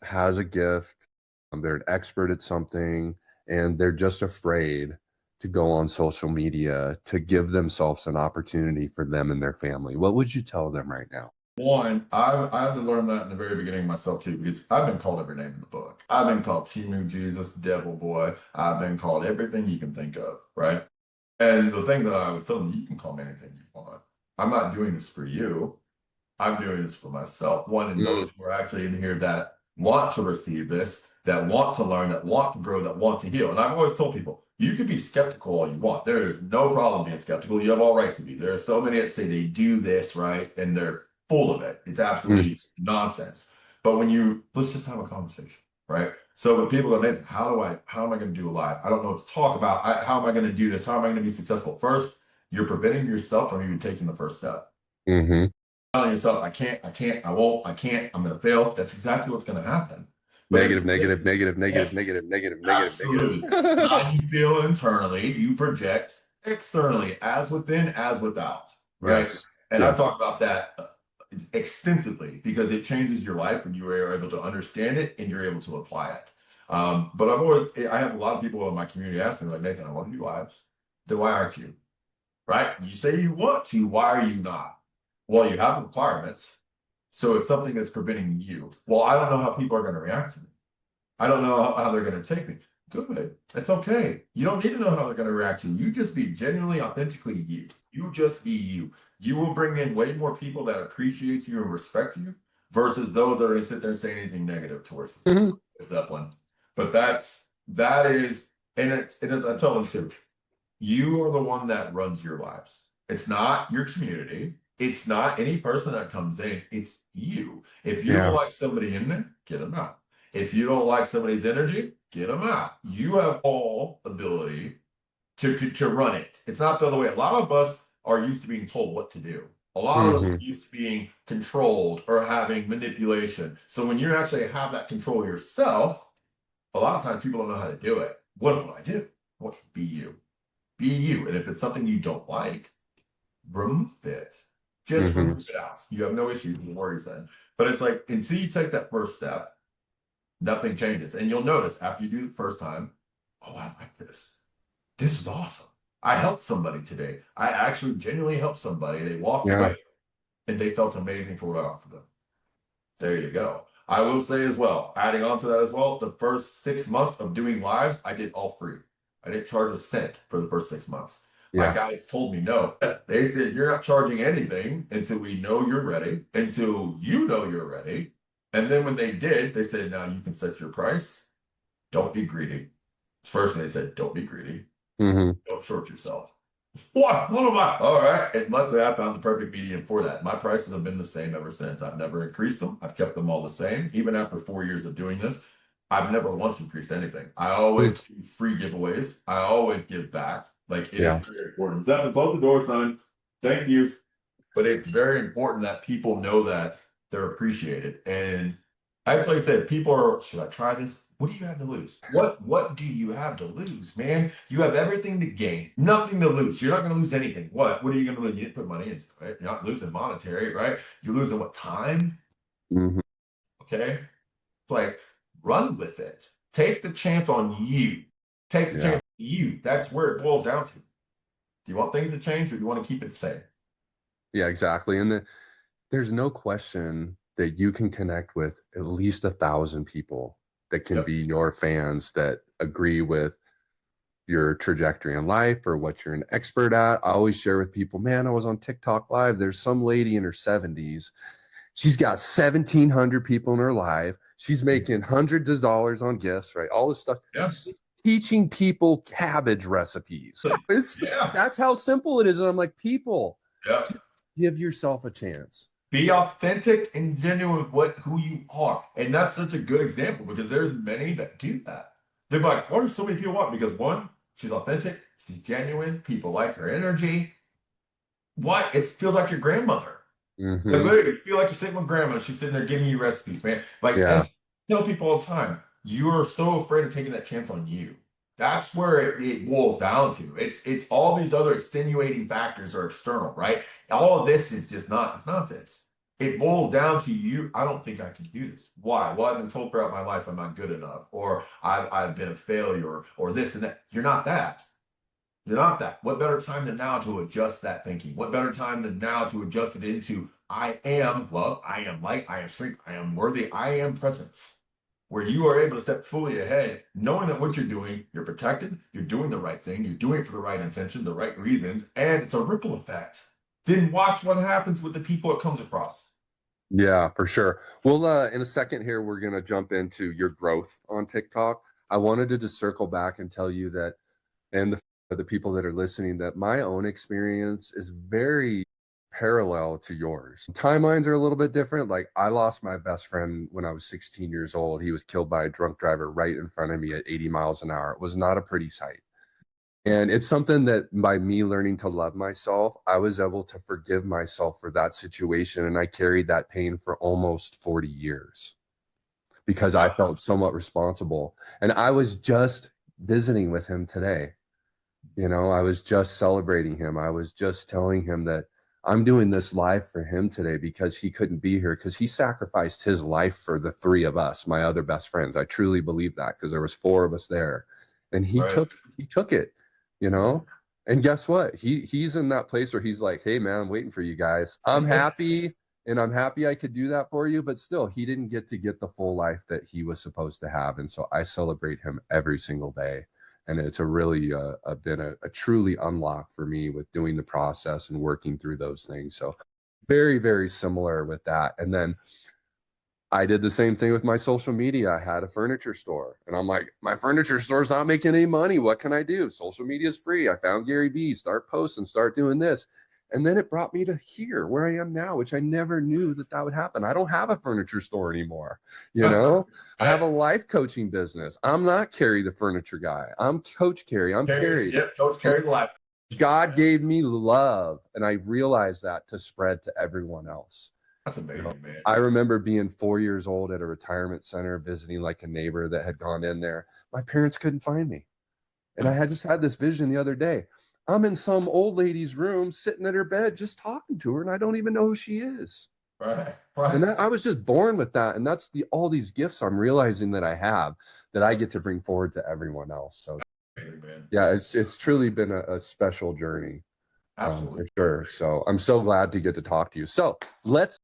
has a gift, they're an expert at something, and they're just afraid to go on social media to give themselves an opportunity for them and their family? What would you tell them right now? One, I had to learn that in the very beginning myself too, because I've been called every name in the book. I've been called Timu Jesus, Devil Boy. I've been called everything you can think of, right? And the thing that I was telling you can call me anything you want. I'm not doing this for you. I'm doing this for myself. One, and those who are actually in here that want to receive this, that want to learn, that want to grow, that want to heal. And I've always told people, you can be skeptical all you want. There is no problem being skeptical. You have all right to be. There are so many that say they do this, right? And they're full of it. It's absolutely nonsense. But let's just have a conversation, right? So when people go, Nathan, how am I going to do a live? I don't know what to talk about. How am I going to do this? How am I going to be successful? First, you're preventing yourself from even taking the first step. Mm-hmm. Telling yourself, I can't, I won't, I'm going to fail. That's exactly what's going to happen. Negative, negative, negative, negative, Yes, negative, negative, absolutely. negative. How you feel internally, you project externally, as within, as without, right? Yes. And I Yes. talk about that extensively because it changes your life when you are able to understand it and you're able to apply it. But I have a lot of people in my community asking me, like, Nathan, I want to do lives. Then why aren't you? Right? You say you want to, why are you not? Well, you have requirements. So it's something that's preventing you. Well, I don't know how people are going to react to me. I don't know how they're going to take me. Good. It's okay. You don't need to know how they're going to react to you. You just be genuinely, authentically you. You just be you. You will bring in way more people that appreciate you and respect you versus those that are going to sit there and say anything negative towards you. Mhm. It's that one. But that is, and I tell them too, you are the one that runs your lives. It's not your community. It's not any person that comes in. It's you. If you don't like somebody in there, get them out. If you don't like somebody's energy, get them out. You have all ability to run it. It's not the other way. A lot of us are used to being told what to do. A lot of us are Hmm. used to being controlled or having manipulation. So when you actually have that control yourself, a lot of times people don't know how to do it. What do I do? What be you? Be you. And if it's something you don't like, remove it. Just Hmm. remove it out. You have no issues with worries then. But it's like until you take that first step, nothing changes. And you'll notice after you do it the first time, oh, I like this. This was awesome. I helped somebody today. I actually genuinely helped somebody. They walked Yeah. away and they felt amazing for what I offered them. There you go. I will say as well, adding on to that as well, the first 6 months of doing lives, I did all free. I didn't charge a cent for the first 6 months. My Yeah. guys told me no. They said, you're not charging anything until we know you're ready, until you know you're ready. And then when they did, they said, now you can set your price. Don't be greedy. First thing they said, don't be greedy. Hmm. Don't short yourself. What am I? All right. And luckily, I found the perfect medium for that. My prices have been the same ever since. I've never increased them. I've kept them all the same. Even after 4 years of doing this, I've never once increased anything. I always do free giveaways. I always give back. Like it is Yeah. very important. Zephyr, close the door, son. Thank you. But it's very important that people know that they're appreciated. And that's like I said, people are, should I try this? What do you have to lose? What do you have to lose, man? You have everything to gain, nothing to lose. You're not going to lose anything. What are you going to lose? You didn't put money into it. You're not losing monetary, right? You're losing what, time? Hmm. Okay. It's like run with it. Take the chance on you. Take the chance Yeah. on you. That's where it boils down to. Do you want things to change or do you want to keep it the same? Yeah, exactly. And there's no question that you can connect with at least 1,000 people that can Yep. be your fans that agree with your trajectory in life or what you're an expert at. I always share with people, man, I was on TikTok live. There's some lady in her 70s. She's got 1,700 people in her live. She's making hundreds of dollars on gifts, right? All this stuff. Yeah. She's teaching people cabbage recipes. Yeah. That's how simple it is. And I'm like, people, Yeah. give yourself a chance. Be authentic and genuine with who you are. And that's such a good example because there's many that do that. They're like, why do so many people want? Because one, she's authentic, she's genuine, people like her energy. What? It feels like your grandmother. Like Hmm. literally, you feel like you're sitting with grandma. She's sitting there giving you recipes, man. Like, and Yeah. I tell people all the time, you are so afraid of taking that chance on you. That's where it boils down to. It's all these other extenuating factors are external, right? All of this is just not it's nonsense. It boils down to you. I don't think I can do this. Why? Well, I've been told throughout my life I'm not good enough, or I've been a failure, or this and that. You're not that. You're not that. What better time than now to adjust that thinking? What better time than now to adjust it into I am love, I am light, I am strength, I am worthy, I am presence. Where you are able to step fully ahead, knowing that what you're doing, you're protected, you're doing the right thing, you're doing it for the right intention, the right reasons, and it's a ripple effect. Then watch what happens with the people it comes across. Yeah, for sure. Well, in a second here, we're going to jump into your growth on TikTok. I wanted to just circle back and tell you that, and the people that are listening, that my own experience is very parallel to yours. Timelines are a little bit different. Like I lost my best friend when I was 16 years old. He was killed by a drunk driver right in front of me at 80 miles an hour. It was not a pretty sight. And it's something that by me learning to love myself, I was able to forgive myself for that situation. And I carried that pain for almost 40 years because I Yeah. felt somewhat responsible. And I was just visiting with him today. I was just celebrating him. I was just telling him that I'm doing this live for him today because he couldn't be here because he sacrificed his life for the three of us, my other best friends. I truly believe that because there was four of us there. And he Right. took it, you know? And guess what? He's in that place where he's like, "Hey man, I'm waiting for you guys. I'm happy and I'm happy I could do that for you, but still he didn't get to get the full life that he was supposed to have." And so I celebrate him every single day, and it's a really been a truly unlock for me with doing the process and working through those things. So very, very similar with that. And then I did the same thing with my social media. I had a furniture store and I'm like, my furniture store's not making any money. What can I do? Social media is free. I found Gary Vee, start posting, start doing this. And then it brought me to here where I am now, which I never knew that would happen. I don't have a furniture store anymore. I have a life coaching business. I'm not Cary the furniture guy. I'm Coach Cary. I'm Carry, Cary. yep, Coach carry life. God gave me love, and I realized that to spread to everyone else. That's amazing, man. I remember being 4 years old at a retirement center, visiting like a neighbor that had gone in there. My parents couldn't find me. And I had just had this vision the other day. I'm in some old lady's room, sitting at her bed, just talking to her, and I don't even know who she is. Right, And right. I was just born with that. And that's all these gifts I'm realizing that I have that I get to bring forward to everyone else. So Man. yeah, it's truly been a special journey. Absolutely. For sure. So I'm so glad to get to talk to you. So let's.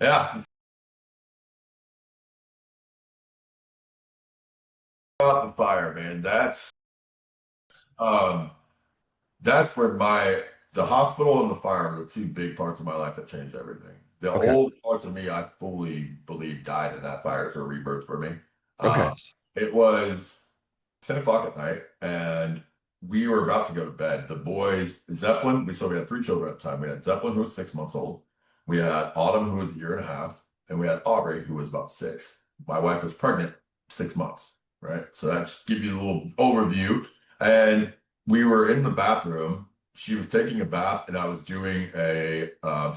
Yeah. About the fire, man. Um, that's where the hospital and the fire were the two big parts of my life that changed everything. The Okay. old parts of me, I fully believe died in that fire. It's a rebirth for me. Okay. It was 10 o'clock at night, and we were about to go to bed. The boys, Zeppelin, we had three children at the time. We had Zeppelin, who was 6 months old. We had Autumn, who was a year and a half. And we had Aubrey, who was about 6. My wife was pregnant 6 months, right? So that just give you a little overview. And we were in the bathroom. She was taking a bath, and I was doing she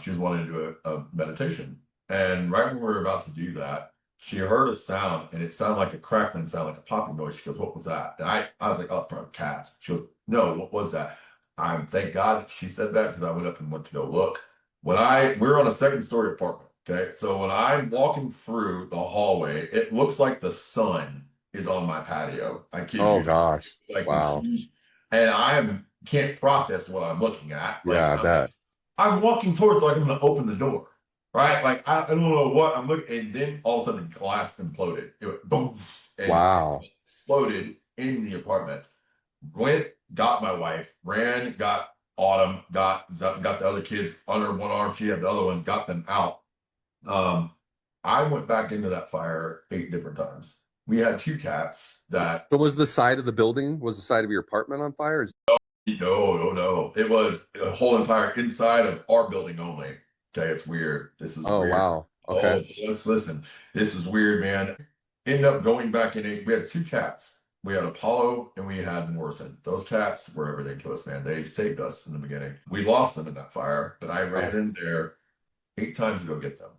was wanting to do a meditation. And right when we were about to do that, she heard a sound, and it sounded like a crackling sound, like a popping noise. She goes, "What was that?" And I was like, "Oh, it's probably cats." She goes, "No, what was that?" Thank God she said that, because I went up and went to go look. We're on a second story apartment. Okay. So when I'm walking through the hallway, it looks like the sun is on my patio. I kid Oh you not. gosh. Like this Wow. huge, and can't process what I'm looking at. Yeah, I bet. I'm walking towards, like I'm gonna open the door. Right? Like I don't know what I'm looking, and then all of a sudden the glass imploded. It went boom, and Wow. it exploded in the apartment. Went, got my wife, ran, got Autumn, got the other kids under one arm. She had the other ones, got them out. Um, I went back into that fire 8 different times. We had two cats that So was the side of the building, was the side of your apartment on fire? no, no, no. It was a whole entire inside of our building only. Okay, it's weird. This is Oh weird. wow. Okay. Oh, let's listen. This is weird, man. Ended up going back in. We had two cats. We had Apollo and we had Morrison. Those cats were everything to us, man. They saved us in the beginning. We lost them in that fire, but I ran Wow. in there 8 times to go get them.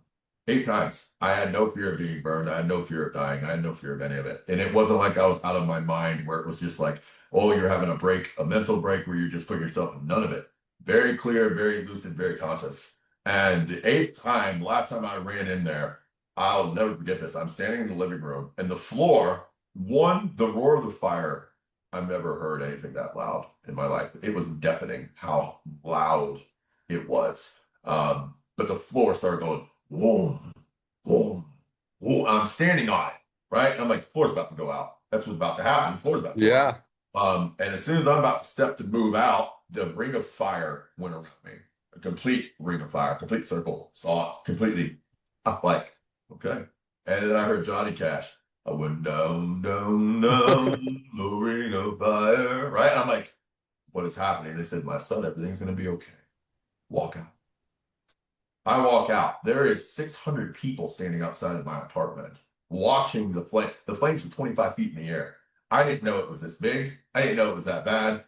8 times. I had no fear of being burned. I had no fear of dying. I had no fear of any of it. And it wasn't like I was out of my mind, where it was just like, oh, you're having a break, a mental break where you're just putting yourself in. None of it. Very clear, very lucid, very conscious. And the eighth time, last time I ran in there, I'll never forget this. I'm standing in the living room, and the floor, the roar of the fire. I've never heard anything that loud in my life. It was deafening how loud it was. But the floor started going, boom, boom, boom. I'm standing on it, right? I'm like, the floor's about to go out. That's what's about to happen. The floor's about to go out. Yeah. And as soon as I'm about to step to move out, the ring of fire went around me. A complete ring of fire, complete circle. Saw it completely. I'm like, okay. And then I heard Johnny Cash. I went down, down, down, the ring of fire. Right? I'm like, what is happening? They said, my son, everything's going to be okay. Walk out. I walk out. There is 600 people standing outside of my apartment watching the flame. The flames were 25 feet in the air. I didn't know it was this big. I didn't know it was that bad.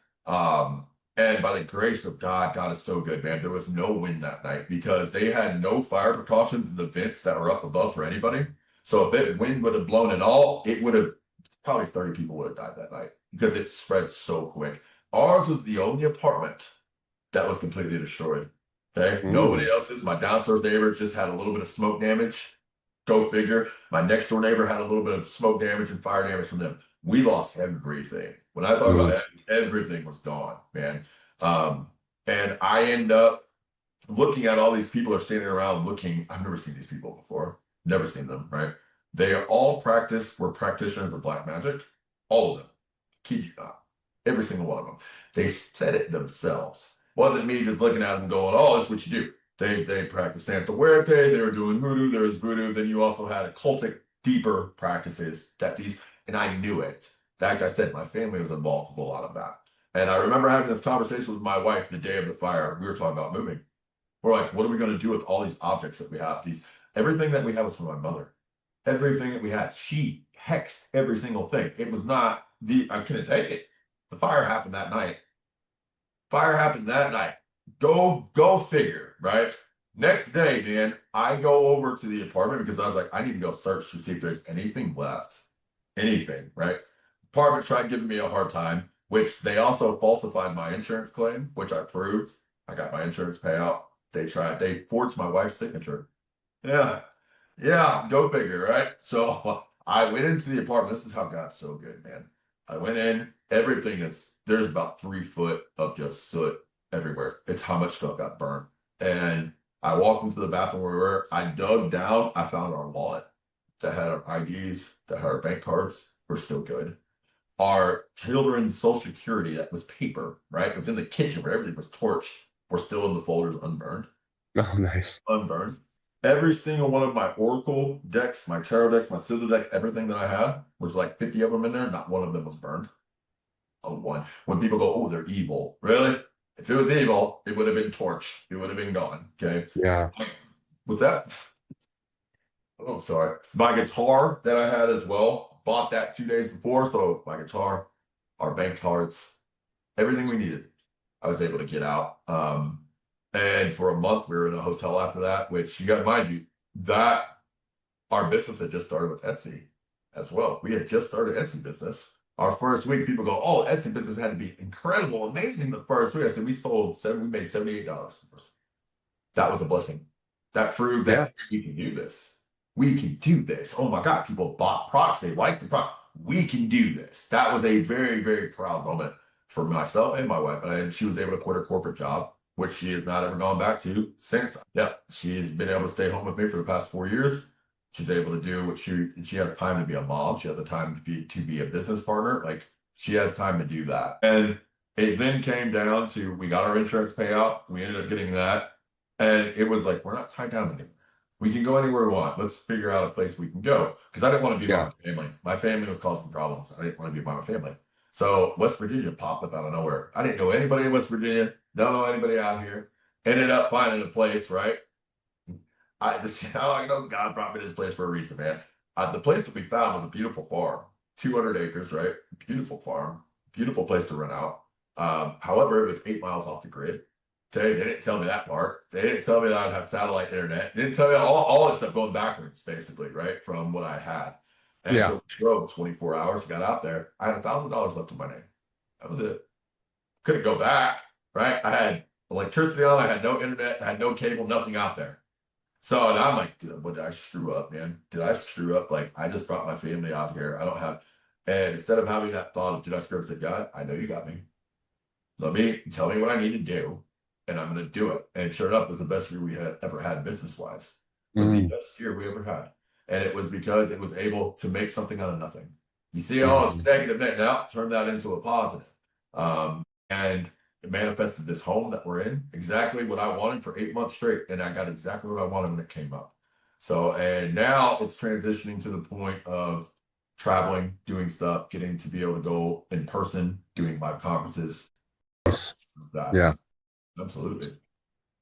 And by the grace of God, God is so good, man. There was no wind that night because they had no fire precautions in the vents that were up above for anybody. So if it wind would have blown at all, it would have probably 30 people would have died that night because it spread so quick. Ours was the only apartment that was completely destroyed. Okay. Nobody Mm. else's. My downstairs neighbor just had a little bit of smoke damage. Go figure. My next door neighbor had a little bit of smoke damage and fire damage from them. We lost everything. When I talk about Mm. it, everything was gone, man. Um, and I end up looking at all these people are standing around looking. I've never seen these people before. Never seen them, right? They are all were practitioners of black magic. All of them. Kid you not. Every single one of them. They said it themselves. Wasn't me just looking at them going, oh, that's what you do. They practiced Santa Muerte, they were doing hoodoo, there was voodoo, then you also had occultic, deeper practices and I knew it. Like I said, my family was involved with a lot of that. And I remember having this conversation with my wife the day of the fire. We were talking about moving. We're like, what are we going to do with all these objects that we have? Everything that we have is from my mother. everything that we had. She hexed every single thing. It was not I couldn't take it. The fire happened that night. Fire happened that night. Go figure, right? Next day, man, I go over to the apartment because I was like, I need to go search to see if there's anything left. Anything, right? Apartment tried giving me a hard time, which they also falsified my insurance claim, which I proved. I got my insurance payout. They forged my wife's signature. Yeah. Yeah, go figure, right? So I went into the apartment. This is how God's so good, man. I went in, there's about 3 foot of just soot everywhere. It's how much stuff got burned. And I walked into the bathroom where we were. I dug down. I found our wallet that had our IDs, that had our bank cards, were still good. Our children's social security, that was paper, right? Was in the kitchen where everything was torched. Were still in the folders unburned. Oh, nice. Unburned. Every single one of my Oracle decks, my tarot decks, my Sigil decks, everything that I had, was like 50 of them in there. Not one of them was burned. Oh, one. When people go, oh, they're evil. Really? If it was evil, it would have been torched. It would have been gone. Okay. Yeah. What's that? Oh, sorry. My guitar that I had as well, bought that 2 days before. So my guitar, our bank cards, everything we needed, I was able to get out. And for a month, we were in a hotel after that, which you got to mind you, that our business had just started with Etsy as well. We had just started Etsy business. Our first week, people go, oh, Etsy business had to be incredible, amazing the first week. I said, we made $78. That was a blessing. That proved that we can do this. We can do this. Oh my God, people bought products. They liked the product. We can do this. That was a very, very proud moment for myself and my wife. And she was able to quit her corporate job, which she has not ever gone back to since. Yeah, she's been able to stay home with me for the past 4 years. She's able to do what she has time to be a mom. She has the time to be a business partner. Like, she has time to do that. And it then came down to, we got our insurance payout. We ended up getting that. And it was like, we're not tied down anymore. We can go anywhere we want. Let's figure out a place we can go. Because I didn't want to be by my family. My family was causing problems. I didn't want to be by my family. So West Virginia popped up out of nowhere. I didn't know anybody in West Virginia. Don't know anybody out here. Ended up finding a place, right? I know God brought me this place for a reason, man. The place that we found was a beautiful farm, 200 acres, right? Beautiful farm, beautiful place to rent out. However, it was 8 miles off the grid. Okay, they didn't tell me that part. They didn't tell me that I'd have satellite internet. They didn't tell me all that stuff going backwards, basically, right, from what I had. And so we drove 24 hours, got out there. I had $1,000 left in my name. That was it. Couldn't go back, right? I had electricity on. I had no internet. I had no cable, nothing out there. So and I'm like, what did I screw up, man? Did I screw up? Like, I just brought my family out here. I don't have, and instead of having that thought of, did I screw up? I said, God, I know you got me. Tell me what I need to do, and I'm going to do it. And sure enough, it was the best year we had ever had business-wise. It was the best year we ever had. And it was because it was able to make something out of nothing. You see, oh, it's negative now, turn that into a positive. And it manifested this home that we're in, exactly what I wanted for 8 months straight. And I got exactly what I wanted when it came up. So, and now it's transitioning to the point of traveling, doing stuff, getting to be able to go in person, doing live conferences. Yeah. Absolutely.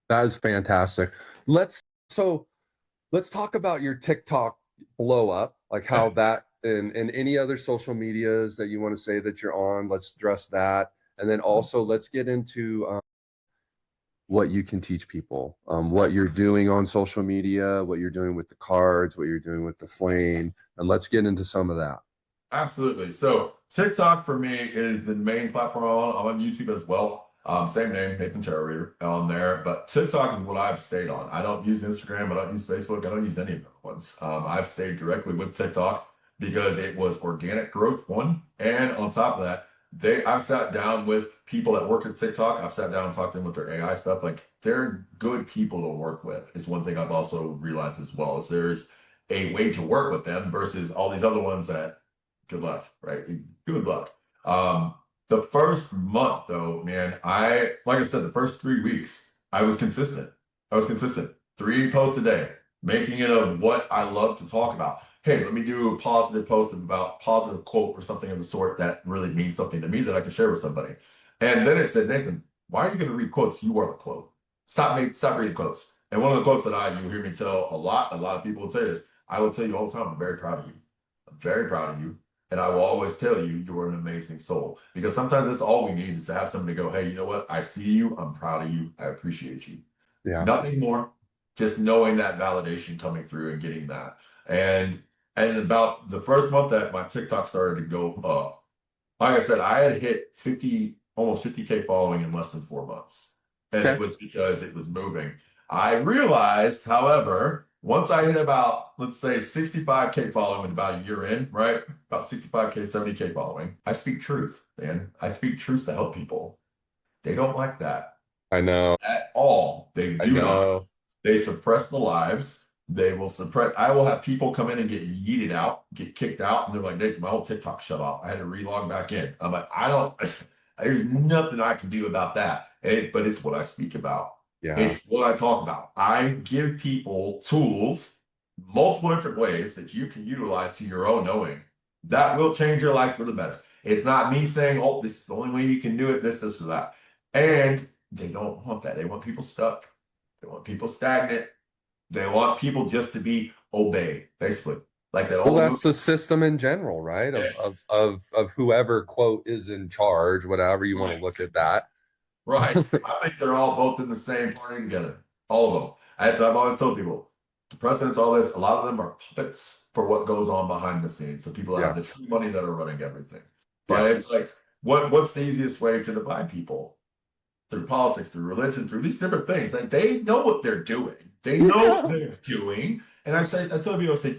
That is fantastic. Let's talk about your TikTok blow up, like how that and any other social medias that you want to say that you're on. Let's address that. And then also let's get into what you can teach people, what you're doing on social media, what you're doing with the cards, what you're doing with the flame, and let's get into some of that. Absolutely. So TikTok for me is the main platform I'm on YouTube as well. Same name, Nathan Tarot Reader on there, but TikTok is what I've stayed on. I don't use Instagram, I don't use Facebook, I don't use any of the ones. I've stayed directly with TikTok because it was organic growth, one, and on top of that, I've sat down with people that work at TikTok. I've sat down and talked to them with their AI stuff. Like, they're good people to work with is one thing I've also realized as well, is there's a way to work with them versus all these other ones that good luck, right? Good luck. The first month though, man, like I said, the first 3 weeks, I was consistent. 3 posts a day, making it of what I love to talk about. Hey, let me do a positive post about positive quote or something of the sort that really means something to me that I can share with somebody. And then it said, Nathan, why are you going to read quotes? You are the quote. Stop reading quotes. And one of the quotes that you'll hear me tell a lot of people will say this, I will tell you all the time, I'm very proud of you. I'm very proud of you. And I will always tell you, you're an amazing soul. Because sometimes that's all we need is to have somebody go, hey, you know what? I see you. I'm proud of you. I appreciate you. Yeah. Nothing more. Just knowing that validation coming through and getting that. And about the first month that my TikTok started to go up, like I said, I had hit 50, almost 50K following in less than 4 months. And it Okay. was because it was moving. I realized, however, once I hit about, let's say, 65K following about a year in, right? About 65K, 70K following, I speak truth, man. I speak truth to help people. They don't like that I know. at all. They I do not. know. They suppress the lives. They will suppress. I will have people come in and get yeeted out, get kicked out, and they're like, Nathan, my whole TikTok shut off. I had to relog back in. I'm like, I don't, there's nothing I can do about that. But it's what I speak about. Yeah. It's what I talk about. I give people tools, multiple different ways that you can utilize to your own knowing. That will change your life for the better. It's not me saying, oh, this is the only way you can do it, this, or that. And they don't want that. They want people stuck. They want people stagnant. They want people just to be obeyed, basically. Like that Well, old that's movie. the system in general, right? Of of Yes. of of whoever quote is in charge, whatever you want to Right. look at that. Right. I think they're all both in the same party together. All of them. As I've always told people, the presidents, all this, a lot of them are puppets for what goes on behind the scenes. The people that have Yeah. the true money that are running everything. Yeah. But it's like, what's the easiest way to divide people? Through politics, through religion, through these different things. Like they know what they're doing. They know what Yeah. they're doing. And I tell people, I say,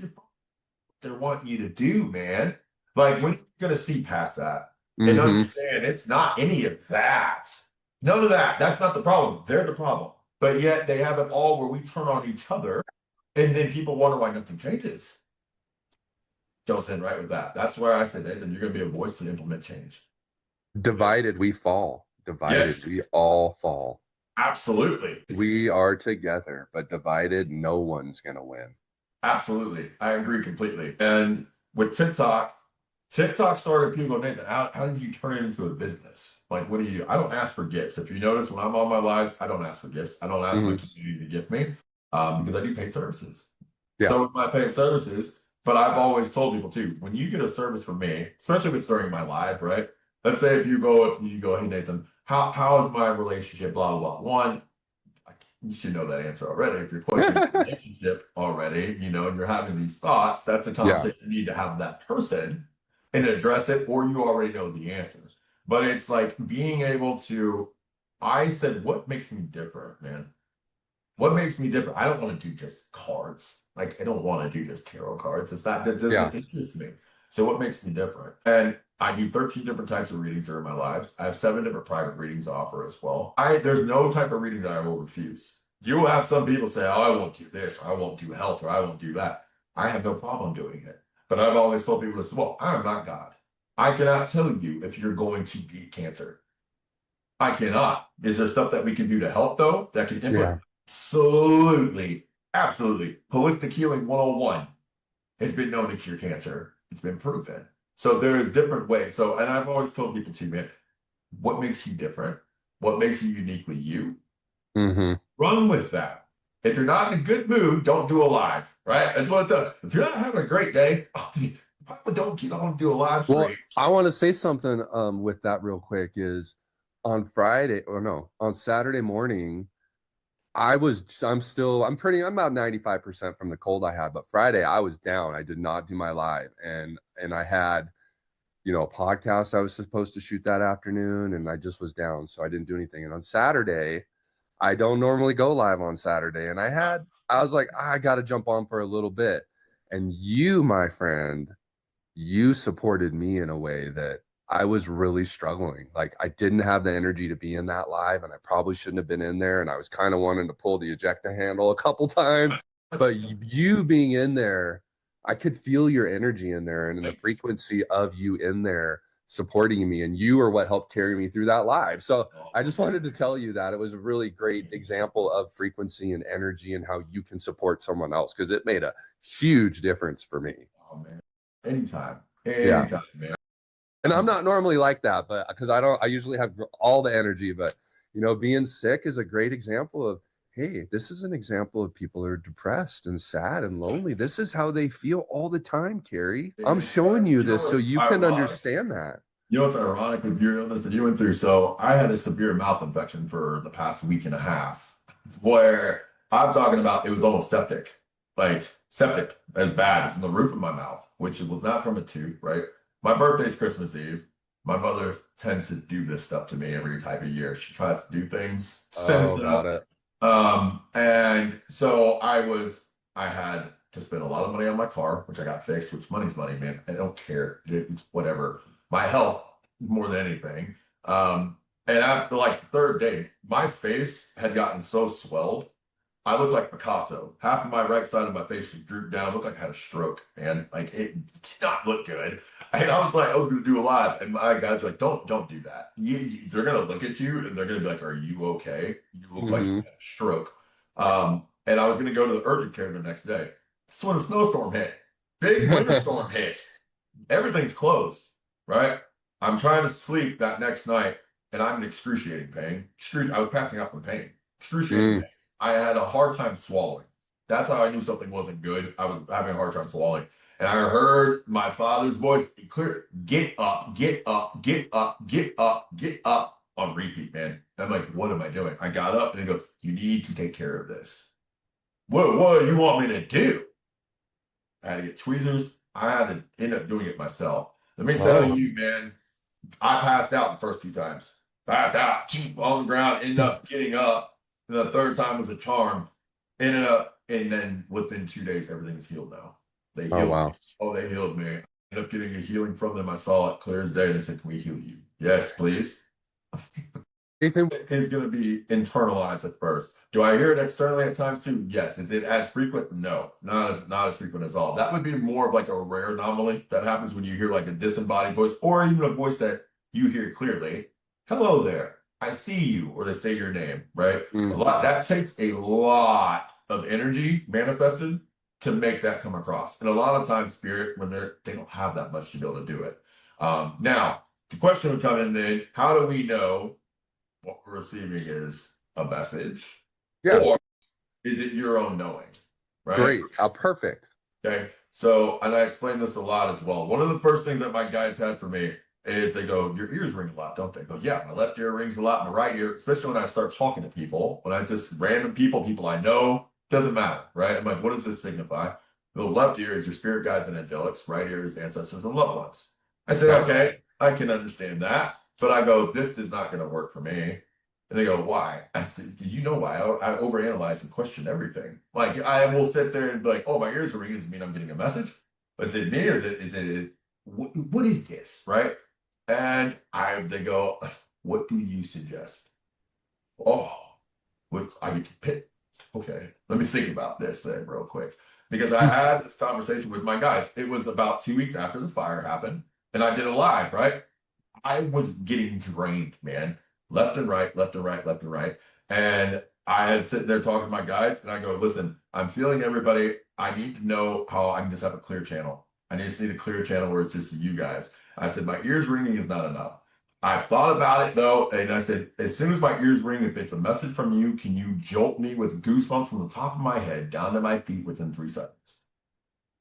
they want you to do, man. Like when you're gonna see past that and Hmm. understand it's not any of that. None of that. That's not the problem. They're the problem. But yet they have it all where we turn on each other and then people wonder why nothing changes. Goes in right with that. That's where I said, hey, then you're gonna be a voice to implement change. Divided we fall. Divided Yes, we all fall. absolutely. We are together, but divided, no one's gonna win. Absolutely. I agree completely. And with TikTok, TikTok started people going, Nathan, how did you turn it into a business? Like, what do you do? I don't ask for gifts. If you notice, when I'm on my lives, I don't ask for gifts. I don't ask my Hmm. community to gift me because I do paid services. Yeah. So with my paid services, but I've always told people too, when you get a service from me, especially if it's during my live, right? Let's say if you go, hey Nathan, how is my relationship? Blah blah blah. One, you should know that answer already. If you're questioning the relationship already, and you're having these thoughts, that's a Yeah. conversation you need to have with that person and address it, or you already know the answers. But it's like being able to, I said, what makes me different, man? What makes me different? I don't want to do just cards. Like, I don't want to do just tarot cards. That Yeah. doesn't interest me. So, what makes me different? And I do 13 different types of readings during my lives. I have 7 different private readings to offer as well. There's no type of reading that I will refuse. You will have some people say, oh, I won't do this, or I won't do health, or I won't do that. I have no problem doing it. But I've always told people this, well, I am not God. I cannot tell you if you're going to beat cancer. I cannot. Is there stuff that we can do to help though that can input? Yeah. Absolutely. Absolutely. Holistic healing 101 has been known to cure cancer. It's been proven. So there's different ways. So, and I've always told people too, man, what makes you different? What makes you uniquely you? Hmm. Run with that. If you're not in a good mood, don't do a live, right? That's what it does. If you're not having a great day, probably don't do a live stream. Well, I want to say something with that real quick is on Friday or no, on Saturday morning, I'm about 95% from the cold I had, but Friday I was down. I did not do my live and I had, a podcast I was supposed to shoot that afternoon and I just was down, so I didn't do anything. And on Saturday, I don't normally go live on Saturday and I was like, I got to jump on for a little bit. And you, my friend, you supported me in a way that I was really struggling. Like I didn't have the energy to be in that live and I probably shouldn't have been in there. And I was kind of wanting to pull the ejecta handle a couple times, but you being in there, I could feel your energy in there and in the frequency of you in there supporting me. And you are what helped carry me through that live. So I just wanted to tell you that it was a really great example of frequency and energy and how you can support someone else because it made a huge difference for me. Oh, man. Anytime. Yeah. Anytime, man. And I'm not normally like that, but because I usually have all the energy, but being sick is a great example of hey, this is an example of people who are depressed and sad and lonely. This is how they feel all the time, Cary. I'm showing you You know this so what's you can ironic? understand that. You know what's ironic with your illness that you went through? So I had a severe mouth infection for the past week and a half, where I'm talking about it was almost septic, like septic as bad as in the roof of my mouth, which was not from a tooth, right? My birthday's Christmas Eve. My mother tends to do this stuff to me every type of year. She tries to do things, sends Oh, it got up. it. And so I had to spend a lot of money on my car, which I got fixed, which money's money, man. I don't care. It's whatever. My health more than anything. And after like the third day, my face had gotten so swelled. I looked like Picasso. Half of my right side of my face was drooped down. Looked like I had a stroke, man. Like it did not look good. And I was like, I was going to do a live, and my guys were like, don't do that. They're going to look at you, and they're going to be like, are you okay? You look like you Mm-hmm. had a stroke. And I was going to go to the urgent care the next day. That's when a snowstorm hit. Big winter storm hit. Everything's closed, right? I'm trying to sleep that next night, and I'm in excruciating pain. I was passing out from pain. Excruciating Mm. pain. I had a hard time swallowing. That's how I knew something wasn't good. I was having a hard time swallowing. And I heard my father's voice clear, get up, get up, get up, get up, get up on repeat, man. I'm like, what am I doing? I got up and he goes, you need to take care of this. What do you want me to do? I had to get tweezers. I had to end up doing it myself. Let me tell Oh, you, man, I passed out the first two times. Passed out on the ground, ended up getting up. And the third time was a charm. Ended up, and then within 2 days, everything is healed now. They oh healed me. wow. Oh, they healed me. I ended up getting a healing from them. I saw it clear as day. They said, can we heal you? Yes, please. Nathan, It's going to be internalized at first. Do I hear it externally at times too? Yes. Is it as frequent? No, not as frequent as all. That would be more of like a rare anomaly that happens when you hear like a disembodied voice or even a voice that you hear clearly. Hello there. I see you, or they say your name, right? A mm, lot that takes a lot of energy manifested to make that come across. And a lot of times, spirit, when they don't have that much to be able to do it. Now, the question would come in then, how do we know what we're receiving is a message, yeah, or is it your own knowing? Right? great. How perfect. Okay. So, and I explain this a lot as well. One of the first things that my guides had for me is they go, your ears ring a lot, don't they? I go, yeah, my left ear rings a lot, my right ear, especially when I start talking to people, when I just random people I know, doesn't matter, right? I'm like, what does this signify? The left ear is your spirit guides and angelics, right ear is ancestors and loved ones. I said, Okay. okay, I can understand that. But I go, this is not going to work for me. And they go, why? I said, do you know why? I overanalyze and question everything. Like I will sit there and be like, oh, my ears are ringing. Does it mean I'm getting a message? Is it me? Or what is this? Right? And they go, what do you suggest? Oh, what I get to pick. Okay, let me think about this then real quick. Because I had this conversation with my guys. It was about 2 weeks after the fire happened, and I did a live, right? I was getting drained, man, left and right, left and right, left and right. And I was sitting there talking to my guides, and I go, listen, I'm feeling everybody. I need to know how I can just have a clear channel. I just need a clear channel where it's just you guys. I said, my ears ringing is not enough. I thought about it though, and I said, as soon as my ears ring, if it's a message from you, can you jolt me with goosebumps from the top of my head down to my feet within 3 seconds?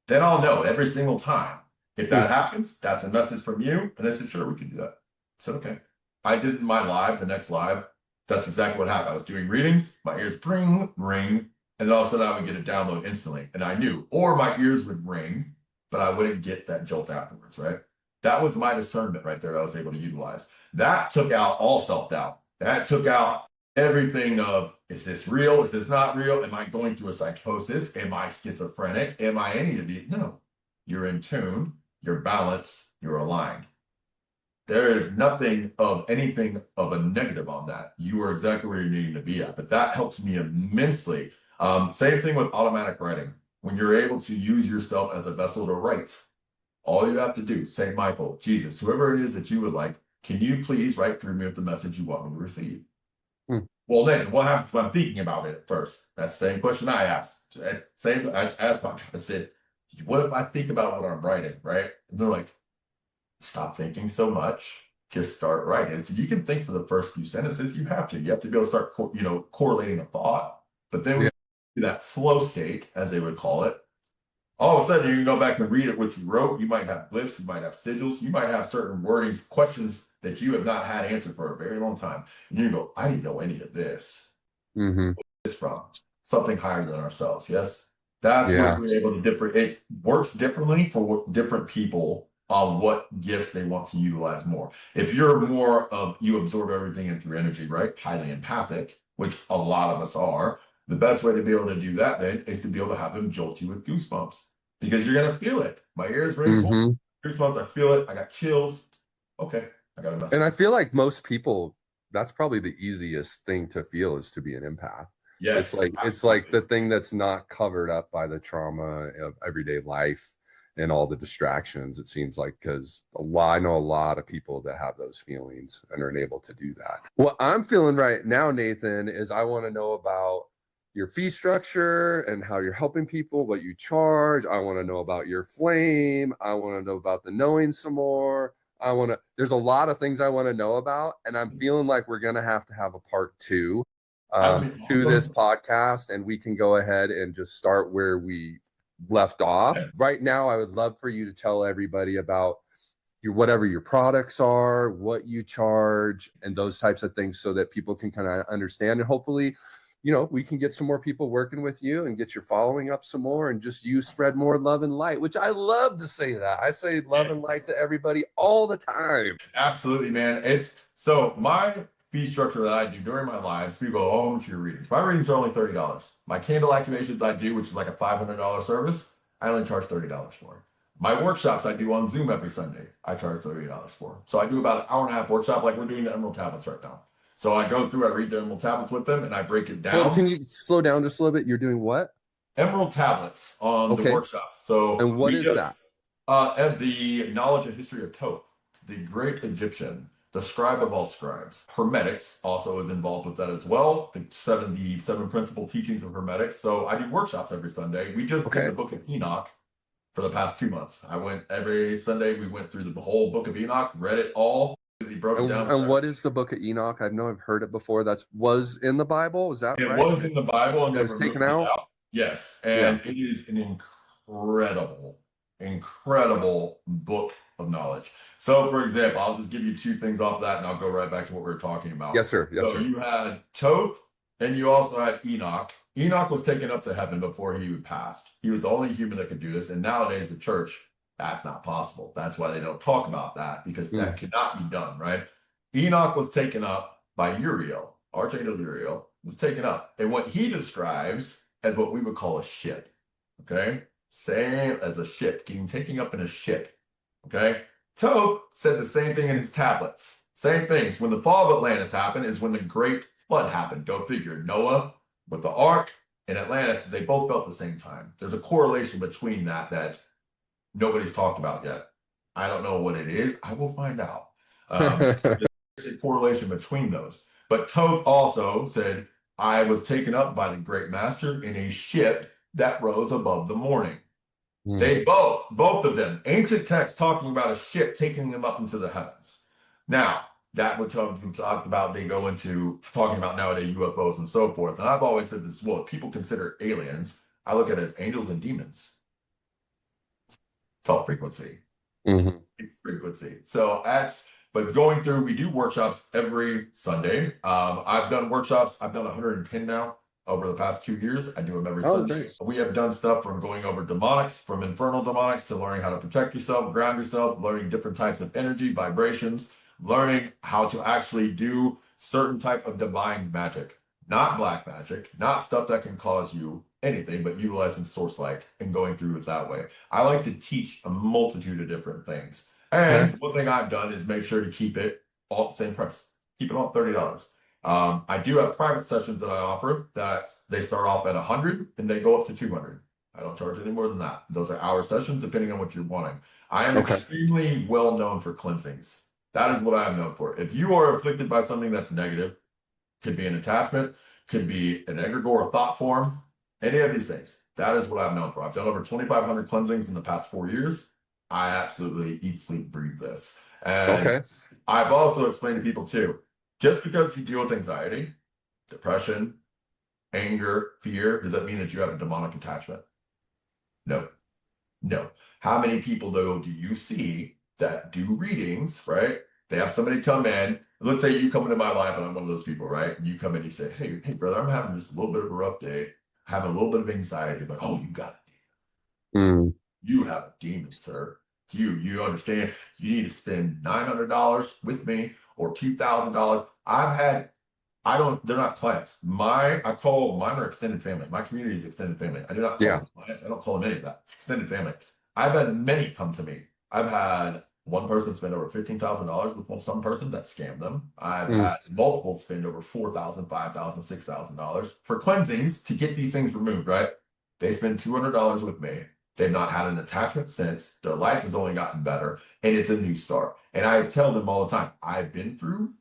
Then I'll know every single time. If that happens, that's a message from you. And they said, sure, we can do that. I said, okay. I did my live, the next live. That's exactly what happened. I was doing readings, my ears ring, and then all of a sudden I would get a download instantly. And I knew, or my ears would ring, but I wouldn't get that jolt afterwards, right? That was my discernment right there I was able to utilize. That took out all self-doubt. That took out everything of, is this real? Is this not real? Am I going through a psychosis? Am I schizophrenic? Am I any of these? No. You're in tune, you're balanced, you're aligned. There is nothing of anything of a negative on that. You are exactly where you're needing to be at. But that helped me immensely. Same thing with automatic writing. When you're able to use yourself as a vessel to write, all you have to do, Saint Michael, Jesus, whoever it is that you would like, can you please write through me with the message you want me to receive? Mm. Well, then what happens if I'm thinking about it at first? That's the same question I asked. I asked my, I said, what if I think about what I'm writing, right? And they're like, stop thinking so much. Just start writing. So you can think for the first few sentences. You have to. You have to be able to start, correlating a thought. But then when you do that flow state, as they would call it, all of a sudden you can go back and read it, what you wrote. You might have glyphs, you might have sigils, you might have certain wordings, questions that you have not had answered for a very long time. And you go, I didn't know any of this. Mm-hmm. This from something higher than ourselves. Yes. That's Yeah. what we're able to differ. It works differently for different people on what gifts they want to utilize more. If you're more of, you absorb everything in through energy, right? Highly empathic, which a lot of us are. The best way to be able to do that then is to be able to have them jolt you with goosebumps, because you're going to feel it. My ears ring full. Mm-hmm. Goosebumps. I feel it. I got chills. Okay. I got a message. And I feel like most people, that's probably the easiest thing to feel, is to be an empath. Yes. It's like the thing that's not covered up by the trauma of everyday life and all the distractions, it seems like, because I know a lot of people that have those feelings and are able to do that. What I'm feeling right now, Nathan, is I want to know about your fee structure and how you're helping people, what you charge. I want to know about your flame. I want to know about the knowing some more. There's a lot of things I want to know about, and I'm feeling like we're going to have a part 2 to this podcast, and we can go ahead and just start where we left off. Right now, I would love for you to tell everybody about whatever your products are, what you charge, and those types of things, so that people can kind of understand, and hopefully, we can get some more people working with you and get your following up some more, and just you spread more love and light, which I love to say that. I say love and light to everybody all the time. Absolutely, man. So my fee structure that I do during my lives, people go, oh, how much are your readings? My readings are only $30. My candle activations I do, which is like a $500 service, I only charge $30 for. My workshops I do on Zoom every Sunday, I charge $30 for. So I do about an hour and a half workshop, like we're doing the Emerald Tablets right now. So I go through, I read the Emerald Tablets with them, and I break it down. Well, can you slow down just a little bit? You're doing what? Emerald Tablets on the workshops. So and what is that? The knowledge and history of Thoth, the great Egyptian, the scribe of all scribes. Hermetics also is involved with that as well. The seven principal teachings of Hermetics. So I do workshops every Sunday. We just did the Book of Enoch for the past 2 months. I went every Sunday. We went through the whole Book of Enoch, read it all. Broke it down. And what is the Book of Enoch? I know I've heard it before. Was in the Bible. Is that right? It was in the Bible, and it was taken out. Yes, and it is an incredible book of knowledge. So, for example, I'll just give you 2 things off of that, and I'll go right back to what we were talking about. Yes, sir. Yes, so sir. You had Thoth, and you also had Enoch. Enoch was taken up to heaven before he passed. He was the only human that could do this, and nowadays the church, that's not possible. That's why they don't talk about that, because that cannot be done, right? Enoch was taken up by Uriel. Archangel Uriel was taken up. And what he describes as what we would call a ship, okay? Same as a ship, taking up in a ship, okay? Thoth said the same thing in his tablets. Same things. When the fall of Atlantis happened is when the great flood happened. Go figure. Noah with the ark and Atlantis, they both fell at the same time. There's a correlation between that nobody's talked about yet. I don't know what it is. I will find out. There's a correlation between those. But Thoth also said, I was taken up by the great master in a ship that rose above the morning. They both of them, ancient texts talking about a ship taking them up into the heavens. Now, that would talk about, they go into talking about nowadays UFOs and so forth. And I've always said this, well, people consider aliens, I look at it as angels and demons. It's all frequency. It's frequency. So but going through, we do workshops every Sunday. I've done workshops. I've done 110 now over the past 2 years. I do them every Sunday. Nice. We have done stuff from going over demonics, from infernal demonics, to learning how to protect yourself, ground yourself, learning different types of energy, vibrations, learning how to actually do certain type of divine magic, not black magic, not stuff that can cause you anything, but utilizing source light and going through it that way. I like to teach a multitude of different things. And one thing I've done is make sure to keep it all at the same price. Keep it all $30. I do have private sessions that I offer that they start off at 100 and they go up to 200. I don't charge any more than that. Those are hour sessions, depending on what you're wanting. I am extremely well known for cleansings. That is what I am known for. If you are afflicted by something that's negative, could be an attachment, could be an egregore thought form, any of these things, that is what I'm known for. I've done over 2,500 cleansings in the past 4 years. I absolutely eat, sleep, breathe this. And I've also explained to people too, just because you deal with anxiety, depression, anger, fear, does that mean that you have a demonic attachment? No. No. How many people, though, do you see that do readings, right? They have somebody come in. Let's say you come into my life and I'm one of those people, right? And you come in and you say, hey, brother, I'm having just a little bit of a rough day, having a little bit of anxiety. But, oh, you got it. Mm. You have a demon, sir. You understand? You need to spend $900 with me or $2,000. They're not clients. I call mine are extended family. My community is extended family. I do not call Yeah. them clients. I don't call them any of that. It's extended family. I've had many come to me. I've had one person spend over $15,000 with some person that scammed them. I've had multiple spend over $4,000, $5,000, $6,000 for cleansings to get these things removed, right? They spend $200 with me. They've not had an attachment since. Their life has only gotten better, and it's a new start. And I tell them all the time, I've been through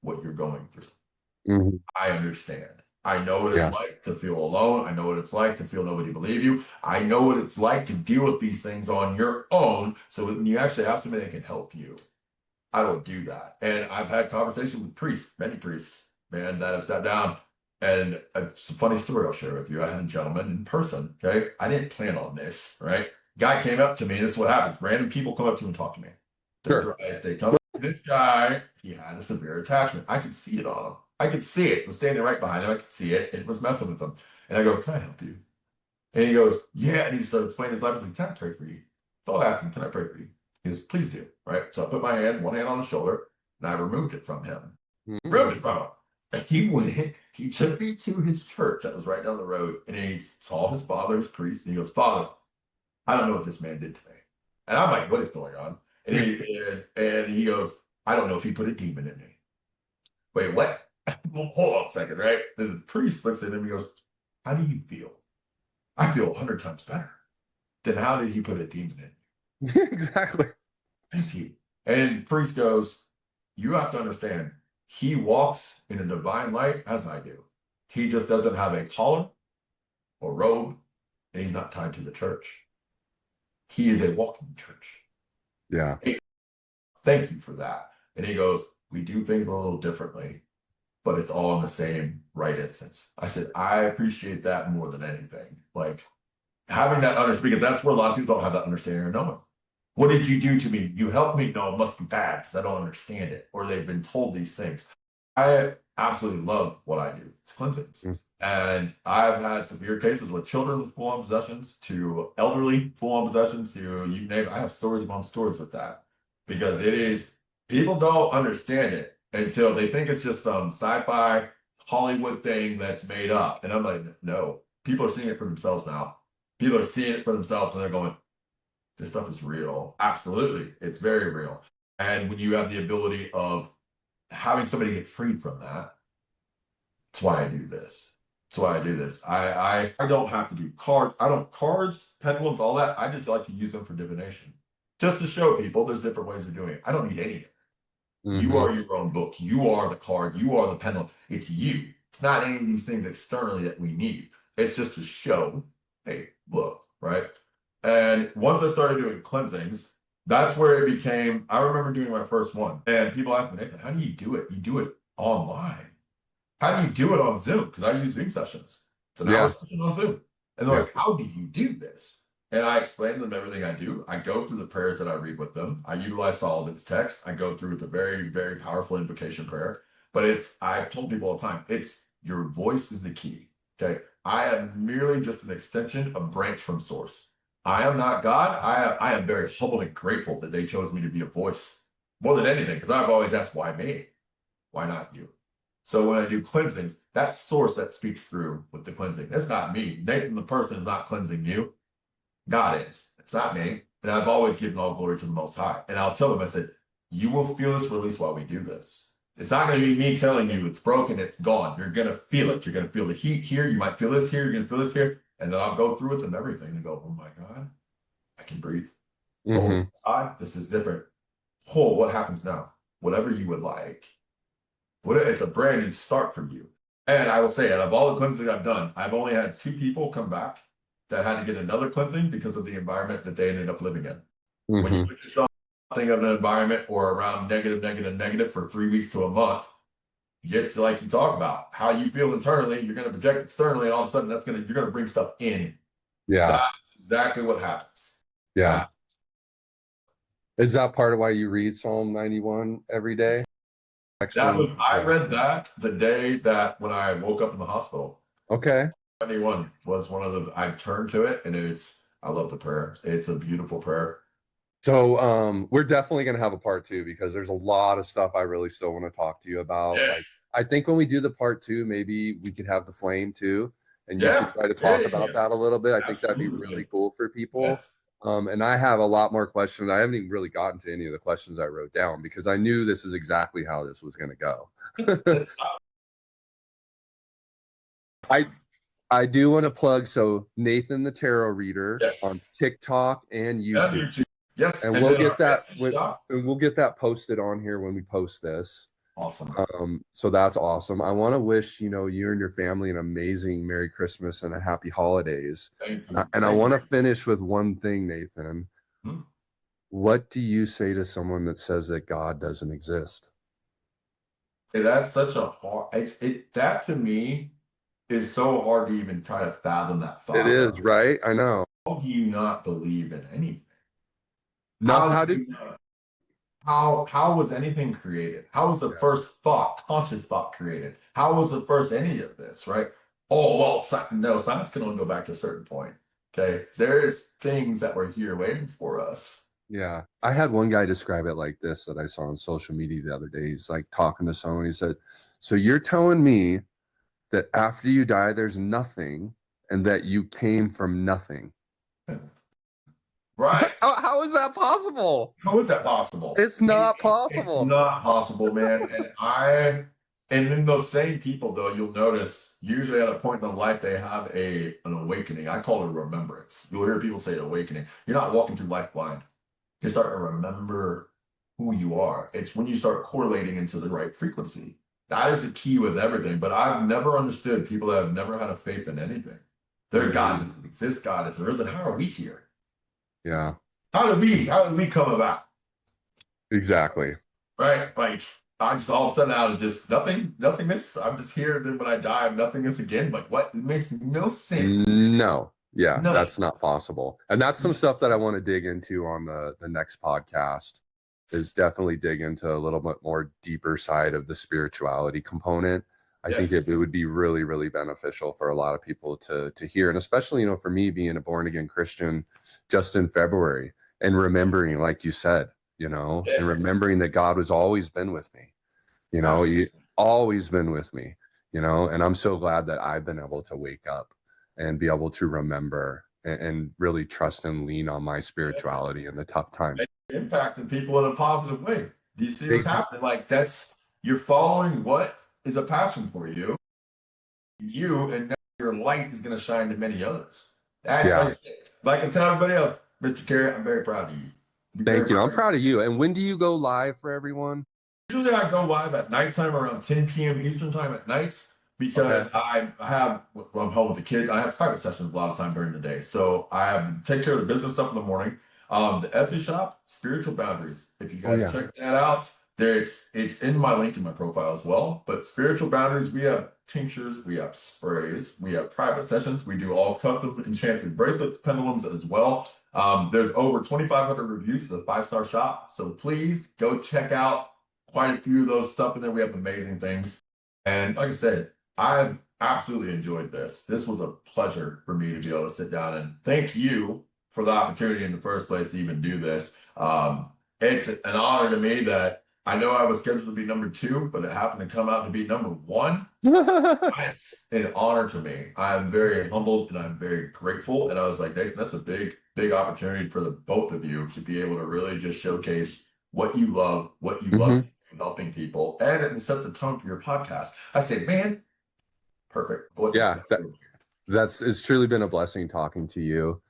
what you're going through. Mm-hmm. I understand. I know what it's like to feel alone. I know what it's like to feel nobody believe you. I know what it's like to deal with these things on your own. So when you actually have somebody that can help you, I will do that. And I've had conversations with priests, many priests, man, that have sat down. And it's a funny story I'll share with you. I had a gentleman in person, okay? I didn't plan on this, right? Guy came up to me. This is what happens. Random people come up to you and talk to me. They come up. This guy, he had a severe attachment. I could see it on him. I could see it. I was standing right behind him. I could see it. It was messing with him. And I go, can I help you? And he goes, yeah. And he started explaining his life. I was like, can I pray for you? So I asked him, can I pray for you? He goes, please do. Right. So I put one hand on his shoulder, and I removed it from him. Removed it from him. And he took me to his church that was right down the road, and he saw his father's priest, and he goes, Father, I don't know what this man did to me. And I'm like, what is going on? And he goes, I don't know if he put a demon in me. Wait, what? Well, hold on a second, right? The priest looks at him and he goes, how do you feel? I feel 100 times better. Then how did he put a demon in you? Exactly. Thank you. And the priest goes, you have to understand, he walks in a divine light as I do. He just doesn't have a collar or robe, and he's not tied to the church. He is a walking church. Yeah. Hey, thank you for that. And he goes, we do things a little differently, but it's all in the same right instance. I said, I appreciate that more than anything. Like having that understanding, because that's where a lot of people don't have that understanding or knowing. What did you do to me? You helped me? No, it must be bad because I don't understand it. Or they've been told these things. I absolutely love what I do. It's cleansings. And I've had severe cases with children with full-on possessions to elderly full-on possessions to you name it. I have stories upon stories with that because it is, people don't understand it until they think it's just some sci-fi Hollywood thing that's made up. And I'm like, no, people are seeing it for themselves now. People are seeing it for themselves and they're going, this stuff is real. Absolutely. It's very real. And when you have the ability of having somebody get freed from that, that's why I do this. That's why I do this. I don't have to do cards. Cards, pendulums, all that. I just like to use them for divination. Just to show people there's different ways of doing it. I don't need any of it. You are your own book. You are the card. You are the pendulum. It's you. It's not any of these things externally that we need. It's just to show, hey, look, right? And once I started doing cleansings, that's where it became, I remember doing my first one. And people ask me, Nathan, how do you do it? You do it online. How do you do it on Zoom? Because I use Zoom sessions. It's an hour session on Zoom. And they're like, how do you do this? And I explain to them everything I do. I go through the prayers that I read with them. I utilize Solomon's text. I go through the very, very powerful invocation prayer. But I've told people all the time, it's your voice is the key. Okay. I am merely just an extension, a branch from source. I am not God. I am very humbled and grateful that they chose me to be a voice more than anything, because I've always asked, why me? Why not you? So when I do cleansings, that source that speaks through with the cleansing, that's not me. Nathan, the person, is not cleansing you. God is. It's not me. And I've always given all glory to the Most High. And I'll tell them, I said, you will feel this release while we do this. It's not going to be me telling you it's broken, it's gone. You're going to feel it. You're going to feel the heat here. You might feel this here. You're going to feel this here. And then I'll go through it and everything and go, oh my God, I can breathe. Oh God, this is different. Oh, what happens now? Whatever you would like. It's a brand new start for you. And I will say, out of all the cleansing I've done, I've only had 2 people come back that had to get another cleansing because of the environment that they ended up living in. When you put yourself in an environment or around negative for 3 weeks to a month, you get to, like you talk about, how you feel internally, you're going to project externally, and all of a sudden you're going to bring stuff in. Yeah. That's exactly what happens. Yeah. Is that part of why you read Psalm 91 every day? Actually, I read that the day that when I woke up in the hospital. Okay. 91 was one of the, I turned to it, and I love the prayer. It's a beautiful prayer. So we're definitely going to have a part 2 because there's a lot of stuff I really still want to talk to you about. Yes. Like, I think when we do the part 2, maybe we could have the flame too, and you Yeah. could try to talk about that a little bit. I think that'd be Absolutely. really cool for people. Yes. And I have a lot more questions. I haven't even really gotten to any of the questions I wrote down because I knew this is exactly how this was going to go. I do want to plug, so Nathan the Tarot Reader Yes. on TikTok and YouTube. Yes, and we'll get that posted on here when we post this. Awesome. So that's awesome. I want to wish you and your family an amazing Merry Christmas and a Happy Holidays. Thank you. And I want to finish with one thing, Nathan. What do you say to someone that says that God doesn't exist? That's such a hard. That to me is so hard to even try to fathom that thought. It is, right? I know. How do you not believe in anything? How was anything created? How was the first conscious thought created? How was the first any of this, right? Oh, well, science can only go back to a certain point. Okay. There's things that were here waiting for us. Yeah. I had one guy describe it like this that I saw on social media the other day. He's like talking to someone. He said, so you're telling me that after you die, there's nothing and that you came from nothing. Right. How is that possible? How is that possible? It's not possible. It's not possible, man. And then those same people, though, you'll notice usually at a point in their life, they have an awakening. I call it a remembrance. You'll hear people say awakening. You're not walking through life blind. You start to remember who you are. It's when you start correlating into the right frequency. That is the key with everything. But I've never understood people that have never had a faith in anything. Their God doesn't exist. God is earth. And how are we here? Yeah. How did we come about? Exactly. Right? Like, I just all of a sudden out of just nothingness. I'm just here. Then when I die, I'm nothingness again. Like, what? It makes no sense. No. Yeah, that's not possible. And that's some stuff that I want to dig into on the next podcast, is definitely dig into a little bit more deeper side of the spirituality component. I think it would be really, really beneficial for a lot of people to hear. And especially, for me being a born again Christian just in February and remembering, like you said, and remembering that God has always been with me, He always been with me, and I'm so glad that I've been able to wake up and be able to remember and really trust and lean on my spirituality in the tough times. Impacting people in a positive way. Do you see what's happening? Like, you're following what is a passion for you, and now your light is going to shine to many others. That's like I can tell everybody else, Mr. Cary, I'm very proud of you. Thank you. I'm proud of you. And when do you go live for everyone? Usually I go live at nighttime around 10 p.m. Eastern time at nights, because I'm home with the kids. I have private sessions a lot of time during the day. So I have to take care of the business stuff in the morning. The Etsy shop, Spiritual Boundaries. If you guys check that out, it's in my link in my profile as well. But Spiritual Boundaries, we have tinctures, we have sprays, we have private sessions. We do all custom enchanted bracelets, pendulums as well. There's over 2,500 reviews. It's a 5-star shop. So please go check out quite a few of those stuff. And then we have amazing things. And like I said, I've absolutely enjoyed this. This was a pleasure for me to be able to sit down, and thank you for the opportunity in the first place to even do this. It's an honor to me that I know I was scheduled to be number 2, but it happened to come out to be number 1. It's an honor to me. I'm very humbled and I'm very grateful. And I was like, that's a big, big opportunity for the both of you to be able to really just showcase what you love, helping people, and set the tone for your podcast. I say, man, perfect. It's truly been a blessing talking to you.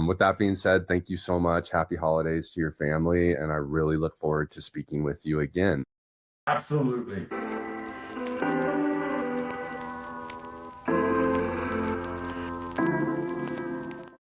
With that being said, thank you so much. Happy holidays to your family, and I really look forward to speaking with you again. Absolutely.